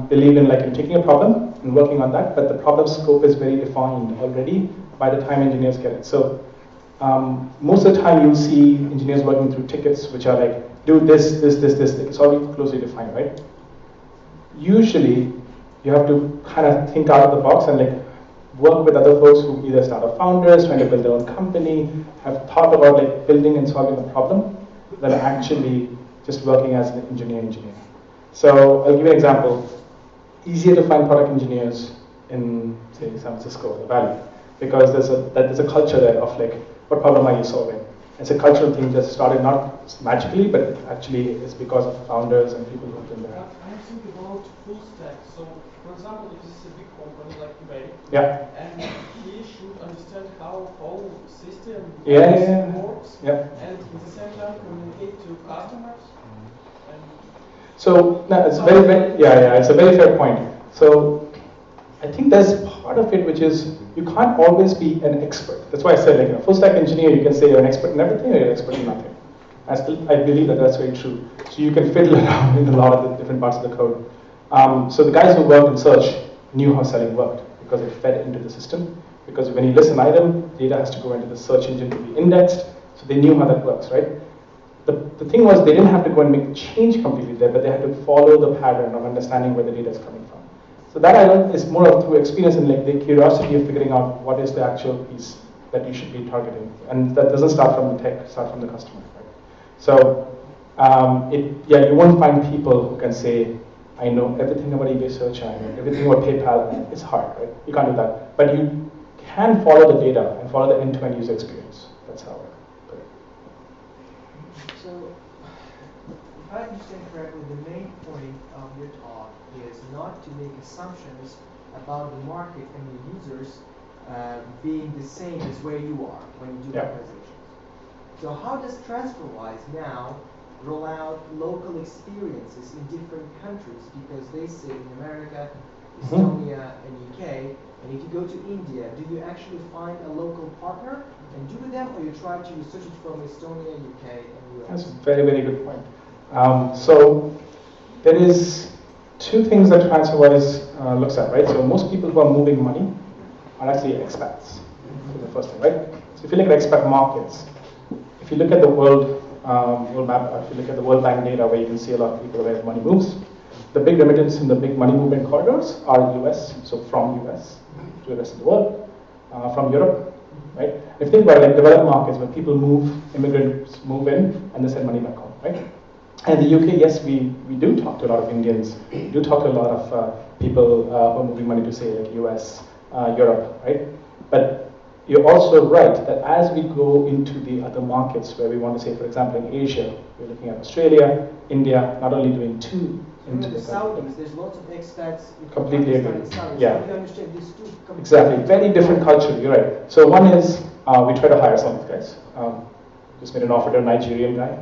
believe in taking a problem and working on that, but the problem scope is very defined already by the time engineers get it. So most of the time you'll see engineers working through tickets which are like, do this, this, this, this. It's already closely defined, right? Usually you have to kind of think out of the box and work with other folks who either startup founders, trying to build their own company, have thought about building and solving a problem, than actually just working as an engineer. So I'll give you an example. Easier to find product engineers in, say, San Francisco, the Valley, because there's a culture there of what problem are you solving? It's a cultural thing that started not magically, but it actually is because of founders and people who've been there. I'm thinking about full stack. So, for example, if this is a big company like eBay, yeah, and he should understand how whole system works, yeah, and at the same time communicate to customers. So no, it's it's a very fair point. So I think there's part of it which is you can't always be an expert. That's why I said full stack engineer, you can say you're an expert in everything or you're an expert in nothing. I believe that's very true. So you can fiddle around in a lot of the different parts of the code. So the guys who worked in search knew how selling worked because it fed into the system. Because when you list an item, data has to go into the search engine to be indexed. So they knew how that works, right? The thing was they didn't have to go and make a change completely there, but they had to follow the pattern of understanding where the data is coming from. So that I learned is more of through experience and the curiosity of figuring out what is the actual piece that you should be targeting. And that doesn't start from the tech, start from the customer. Right? So you won't find people who can say, I know everything about eBay search, I know everything about PayPal. It's hard, right? You can't do that. But you can follow the data and follow the end-to-end user experience. That's how it. So, if I understand correctly, the main point of your talk is not to make assumptions about the market and the users being the same as where you are when you do localizations. So how does TransferWise now roll out local experiences in different countries? Because they say in America, Estonia, and UK, and if you go to India, do you actually find a local partner and do with them, or you try to research it from Estonia, UK, and US? That's a very, very good point. So there is two things that TransferWise looks at, right? So most people who are moving money are actually expats. That's the first thing, right? So if you look at expat markets, if you look at the world map, or if you look at the World Bank data where you can see a lot of people where money moves, the big remittance in the big money movement corridors are US, so from US to the rest of the world, from Europe, right? If you think about developed markets where people move, immigrants move in, and they send money back home, right? And the UK, yes, we do talk to a lot of Indians, we do talk to a lot of people who are moving money to say US, Europe, right? But you're also right that as we go into the other markets where we want to say, for example, in Asia, we're looking at Australia, India, not only doing two into the Saudis, there's lots of expats. Completely agree. Yeah. So you understand these two. Exactly. Very different culture. You're right. So one is we try to hire some of these guys. Just made an offer to a Nigerian guy.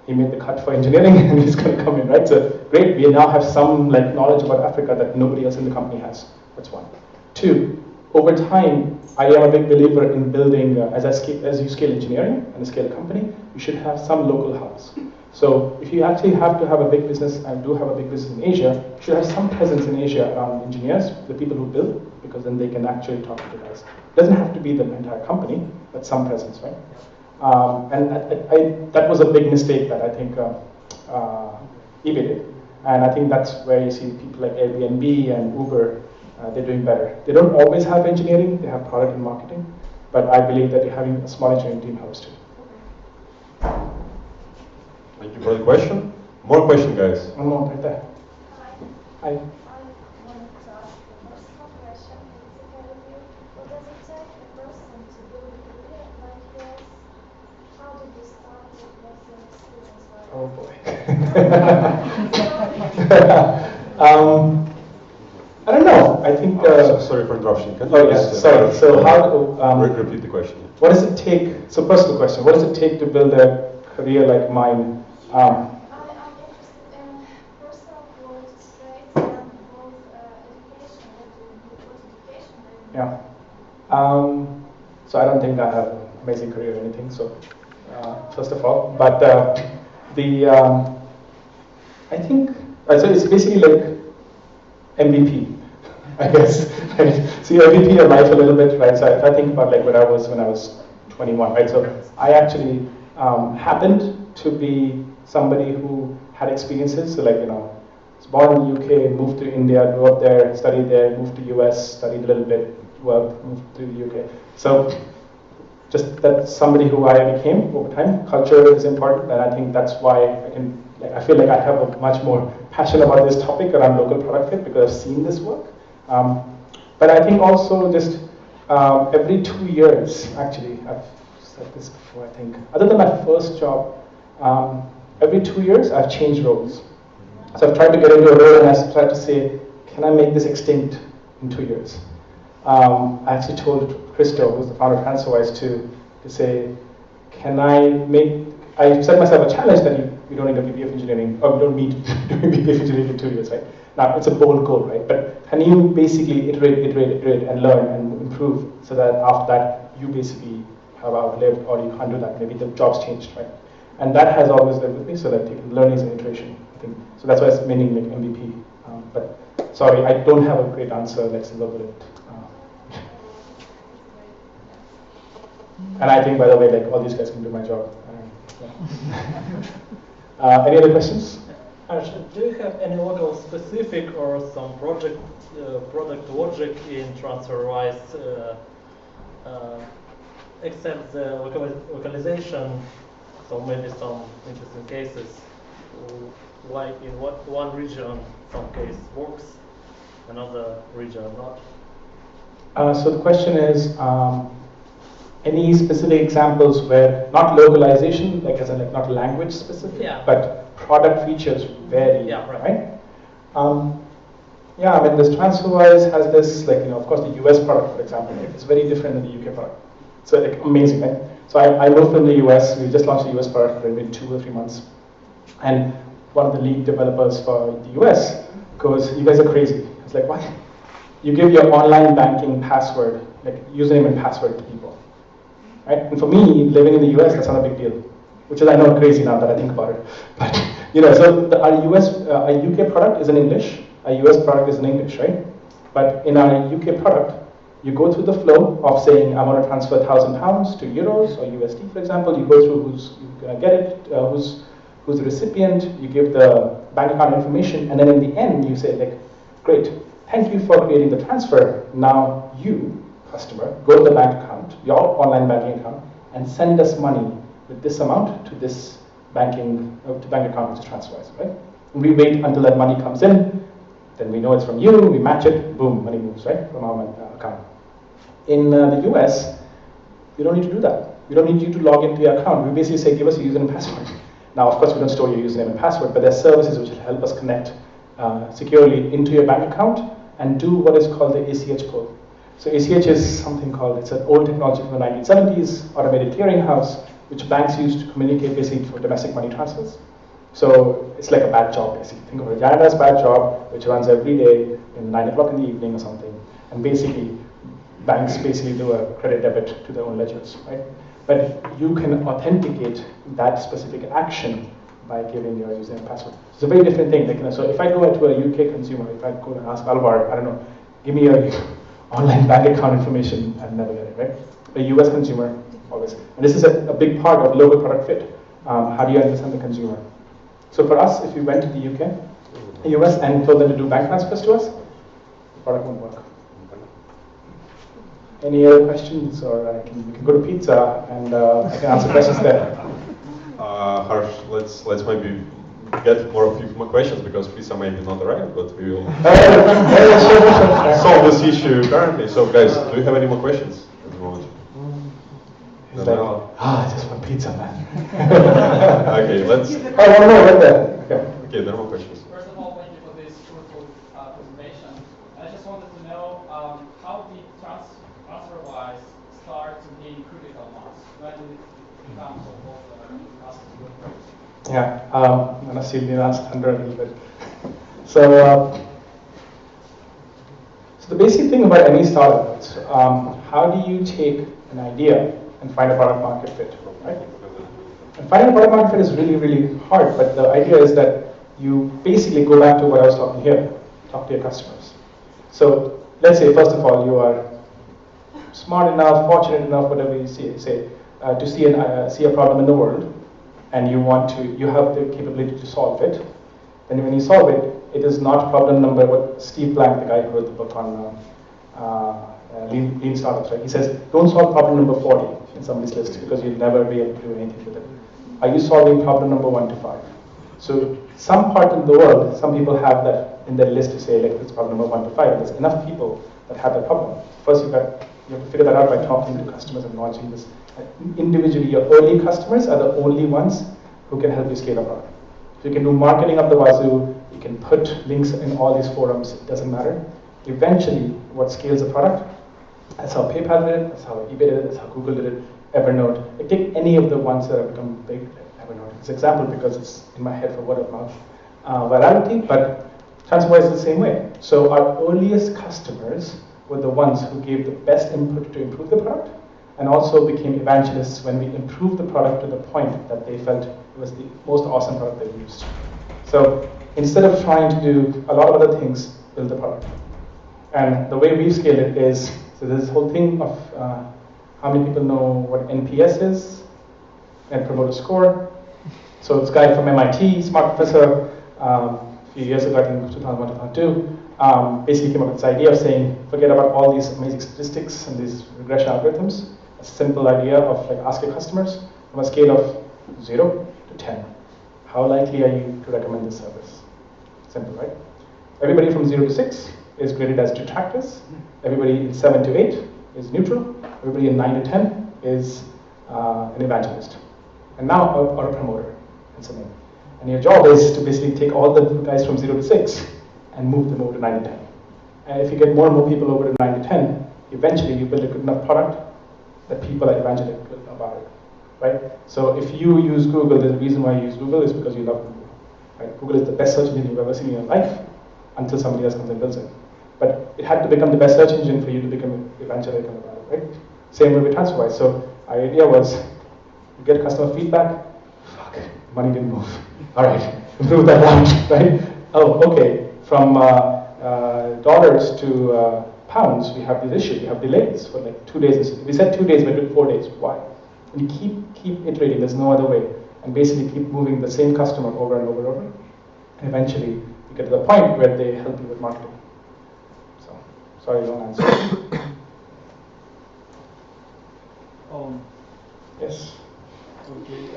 He made the cut for engineering, and he's going to come in, right? So great. We now have some knowledge about Africa that nobody else in the company has. That's one. Two. over time, I am a big believer in building, as you scale engineering and scale a company, you should have some local hubs. So if you actually have to have a big business, and do have a big business in Asia, you should have some presence in Asia around engineers, the people who build, because then they can actually talk to the guys. It doesn't have to be the entire company, but some presence, right? That was a big mistake that I think eBay did. And I think that's where you see people like Airbnb and Uber, they're doing better. They don't always have engineering, they have product and marketing, but I believe that having a small engineering team helps too. Thank you for the question. More question, guys. One more right there. Hi. I wanted to ask a personal question. It's okay with you. What does it take a person to build a career like yours? How did you start? What was your experience like? Oh boy. Sorry. I don't know. I think. Sorry for interruption. Can you Oh yeah. Sorry. So how? Repeat the question. What does it take? So personal question. What does it take to build a career like mine? I'm interested in personal growth traits and both education. What education do you need? Yeah. So I don't think I have an amazing career or anything. So first of all, but I think so. It's basically like MVP, I guess. Right? So you MVP your life a little bit, right? So if I think about like when I was 21, right? So I actually happened to be somebody who had experiences. So like was born in the UK, moved to India, grew up there, studied there, moved to US, studied a little bit, worked, moved to the UK. So just that's somebody who I became over time. Culture is important, and I think that's why I feel like I have a much more passion about this topic around local product fit because I've seen this work. But I think also just every 2 years, actually, I've said this before, I think, other than my first job, every 2 years I've changed roles. So I've tried to get into a role and I've tried to say, can I make this extinct in 2 years? I actually told Christo, who's the founder of transferwise, to say, I set myself a challenge that we don't need a VP of engineering, or we don't need to do a VP of engineering in 2 years, right? Now, it's a bold goal, right? But can you basically iterate, and learn and improve so that after that, you basically have outlived, or you can't do that, maybe the job's changed, right? And that has always lived with me, so that learning is an iteration, I think. So that's why it's meaning like MVP. But sorry, I don't have a great answer, let's look at it. And I think, by the way, like all these guys can do my job. Any other questions? Do you have any local specific or some product logic in TransferWise, except the localization? So maybe some interesting cases, like in one region, some case works, another region not. So the question is, any specific examples where not localization, like as in like not language specific, but product features vary, right? Yeah, I mean, this TransferWise has this, like, of course, the US product, for example, right? It's very different than the UK product. So, like, amazing, right? So I moved from the US, we just launched the US product for maybe 2 or 3 months. And one of the lead developers for the US goes, you guys are crazy. It's like, why? You give your online banking password, like username and password to people. Right? And for me, living in the US, that's not a big deal, which is, I know, crazy now that I think about it. But, so our UK product is in English, our US product is in English, right? But in our UK product, you go through the flow of saying, I want to transfer £1,000 to euros or USD, for example. You go through who's going to get it, who's the recipient, you give the bank account information, and then in the end, you say, like, great, thank you for creating the transfer. Now you, customer, go to the bank account, your online banking account, and send us money with this amount to this bank account, which is TransferWise, right? And we wait until that money comes in, then we know it's from you, we match it, boom, money moves, right, from our account. In the US, we don't need to do that. We don't need you to log into your account. We basically say, give us your username and password. Now, of course, we don't store your username and password, but there's services which will help us connect securely into your bank account and do what is called the ACH pull. So ACH is something called, it's an old technology from the 1970s, automated clearinghouse, which banks use to communicate basically for domestic money transfers. So it's like a bad job, basically. Think of a janitor's bad job, which runs every day in 9 o'clock in the evening or something. And basically, banks basically do a credit debit to their own ledgers, right? But you can authenticate that specific action by giving your username and password. It's a very different thing. Like, so if I go to a UK consumer, if I go and ask Alvar, I don't know, give me your online bank account information, I'll never get it, right? A US consumer, always. And this is a big part of local product fit. How do you understand the consumer? So for us, if we went to the UK, the US, and told them to do bank transfers to us, the product won't work. Any other questions, or we can go to pizza and I can answer questions there. Harsh, let's maybe get more questions, because pizza may be not arrived, but we will solve this issue currently. So guys, do you have any more questions at the moment? He's like, I just want pizza, man. Okay, let's. Oh, one more right there. Okay, there are more questions. First of all, thank you for this fruitful presentation. I just wanted to know how did transferwise start to gain critical mass? When did it become so popular and customer? Yeah, I'm going to steal Nilan's thunder a little bit. So the basic thing about any startup is how do you take an idea and find a product market fit, right? And finding a product market fit is really, really hard, but the idea is that you basically go back to what I was talking here, talk to your customers. So let's say, first of all, you are smart enough, fortunate enough, whatever you say, to see a problem in the world, and you have the capability to solve it. Then when you solve it, it is not problem number, what Steve Blank, the guy who wrote the book on lean startups, right? He says, don't solve problem number 40 in somebody's list, because you'll never be able to do anything with it. Are you solving problem number 1 to 5? So some part in the world, some people have that in their list to say, like, it's problem number 1 to 5. There's enough people that have that problem. First, you have to figure that out by talking to customers and launching this. Individually, your early customers are the only ones who can help you scale a product. So you can do marketing up the wazoo, you can put links in all these forums, it doesn't matter. Eventually, what scales a product, that's how PayPal did it, that's how eBay did it, that's how Google did it, Evernote. Like, take any of the ones that have become big, like Evernote. It's an example because it's in my head for word of mouth virality, but TransferWise is the same way. So our earliest customers were the ones who gave the best input to improve the product, and also became evangelists when we improved the product to the point that they felt it was the most awesome product they used. So instead of trying to do a lot of other things, build the product. And the way we've scaled it is, so there's this whole thing of how many people know what NPS is, Net Promoter Score. So this guy from MIT, smart professor, a few years ago, I think 2001, 2002, basically came up with this idea of saying, forget about all these amazing statistics and these regression algorithms. A simple idea of, like, ask your customers from a scale of 0 to 10. How likely are you to recommend this service? Simple, right? Everybody from 0 to 6 is graded as detractors. Everybody in 7 to 8 is neutral. Everybody in 9 to 10 is an evangelist. And now, or a promoter, and something. And your job is to basically take all the guys from 0 to 6 and move them over to 9 to 10. And if you get more and more people over to 9 to 10, eventually you build a good enough product that people are evangelical about it, right? So if you use Google, there's a reason why you use Google is because you love Google, right? Google is the best search engine you've ever seen in your life until somebody else comes and builds it. But it had to become the best search engine for you to become evangelical about it, right? Same way with TransferWise. So our idea was, you get customer feedback, fuck, money didn't move. All right, improve that out, right? Oh, okay, from dollars to pounds, we have this issue. We have delays for like 2 days. We said 2 days, but it took 4 days. Why? And you keep iterating. There's no other way. And basically keep moving the same customer over and over and over. And eventually, you get to the point where they help you with marketing. So, sorry, long answer. Yes. Okay.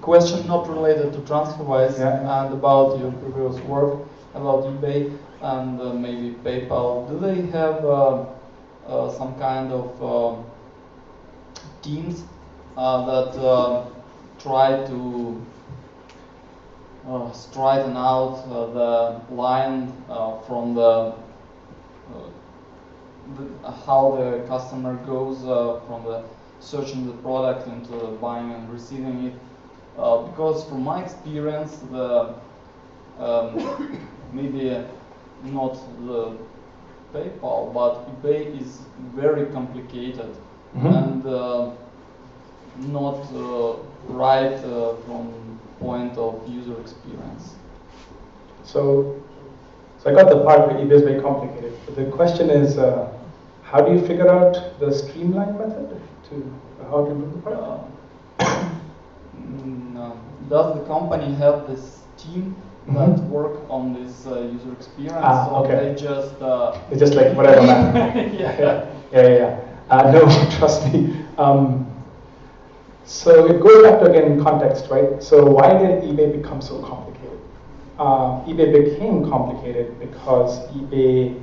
Question not related to TransferWise and about your previous work about eBay and maybe PayPal. Do they have some kind of teams that try to straighten out the line from how the customer goes from the searching the product into buying and receiving it? Because from my experience, the maybe not the PayPal, but eBay is very complicated and not right from point of user experience. So I got the part where eBay is very complicated. But the question is, how do you figure out the streamline method to how to improve the product? Does the company have this team that work on this user experience, or okay. they just it's just like whatever, man. Yeah. No, trust me. So it goes back to again context, right? So why did eBay become so complicated? eBay became complicated because eBay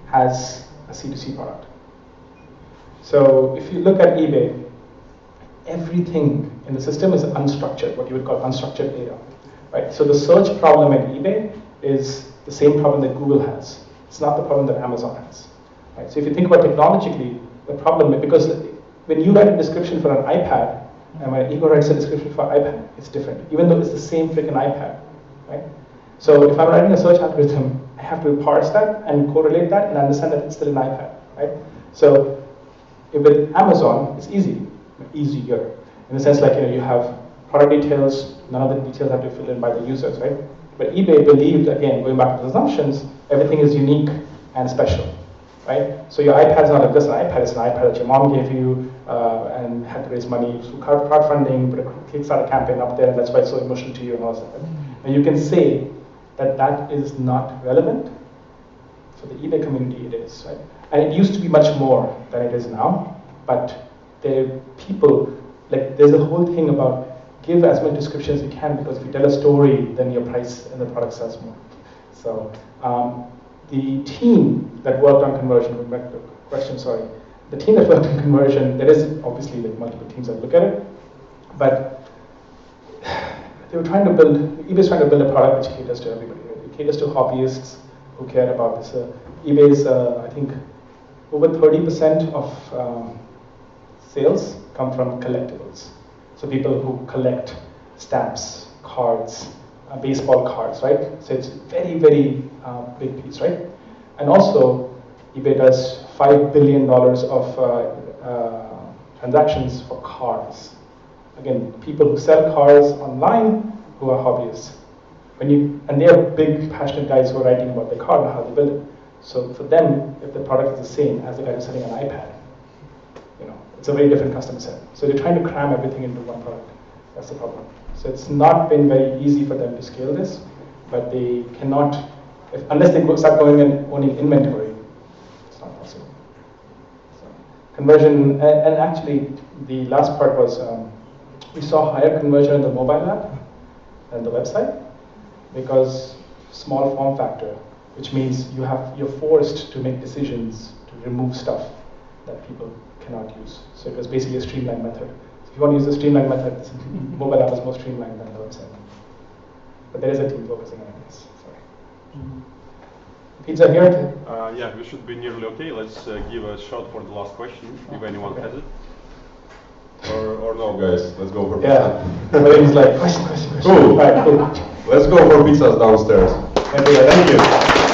has a C2C product. So if you look at eBay, everything in the system is unstructured, what you would call unstructured data, right? So the search problem at eBay is the same problem that Google has. It's not the problem that Amazon has, right? So if you think about technologically, the problem, because when you write a description for an iPad, and when Ego writes a description for iPad, it's different, even though it's the same freaking iPad, right? So if I'm writing a search algorithm, I have to parse that and correlate that and understand that it's still an iPad, right? So with Amazon, it's easier, in the sense like, you have product details, none of the details have to be filled in by the users, right? But eBay believed, again, going back to the assumptions, everything is unique and special, right? So your iPad's not just an iPad, it's an iPad that your mom gave you and had to raise money through crowdfunding, but a Kickstarter campaign up there, and that's why it's so emotional to you and all that. Right? And you can say that that is not relevant. For the eBay community, it is, right? And it used to be much more than it is now, but people, like, there's a whole thing about give as many descriptions as you can, because if you tell a story, then your price and the product sells more. So the team that worked on conversion, going back to the question, sorry, the team that worked on conversion, there is obviously like multiple teams that look at it, but they were trying to build, eBay's trying to build a product which caters to everybody. Right? It caters to hobbyists who care about this. eBay's, I think, over 30% of sales come from collectibles. So people who collect stamps, cards, baseball cards, right? So it's very, very big piece, right? And also, eBay does $5 billion of transactions for cars. Again, people who sell cars online who are hobbyists. And they are big, passionate guys who are writing about their car and how they build it. So for them, if the product is the same as the guy who's selling an iPad, it's a very different customer set. So they're trying to cram everything into one product. That's the problem. So it's not been very easy for them to scale this, but they cannot, unless they start going and owning inventory, it's not possible. So conversion, and actually the last part was, we saw higher conversion in the mobile app than the website, because small form factor, which means you're forced to make decisions to remove stuff that people cannot use. So it was basically a streamlined method. So if you want to use a streamlined method, mobile app is more streamlined than the website. But there is a team focusing on this. Sorry. Pizza here? Yeah, we should be nearly okay. Let's give a shot for the last question, if anyone has it. Or no, guys, let's go for pizza. Yeah, everybody's like, question. Cool. All right, cool. Let's go for pizzas downstairs. Thank you.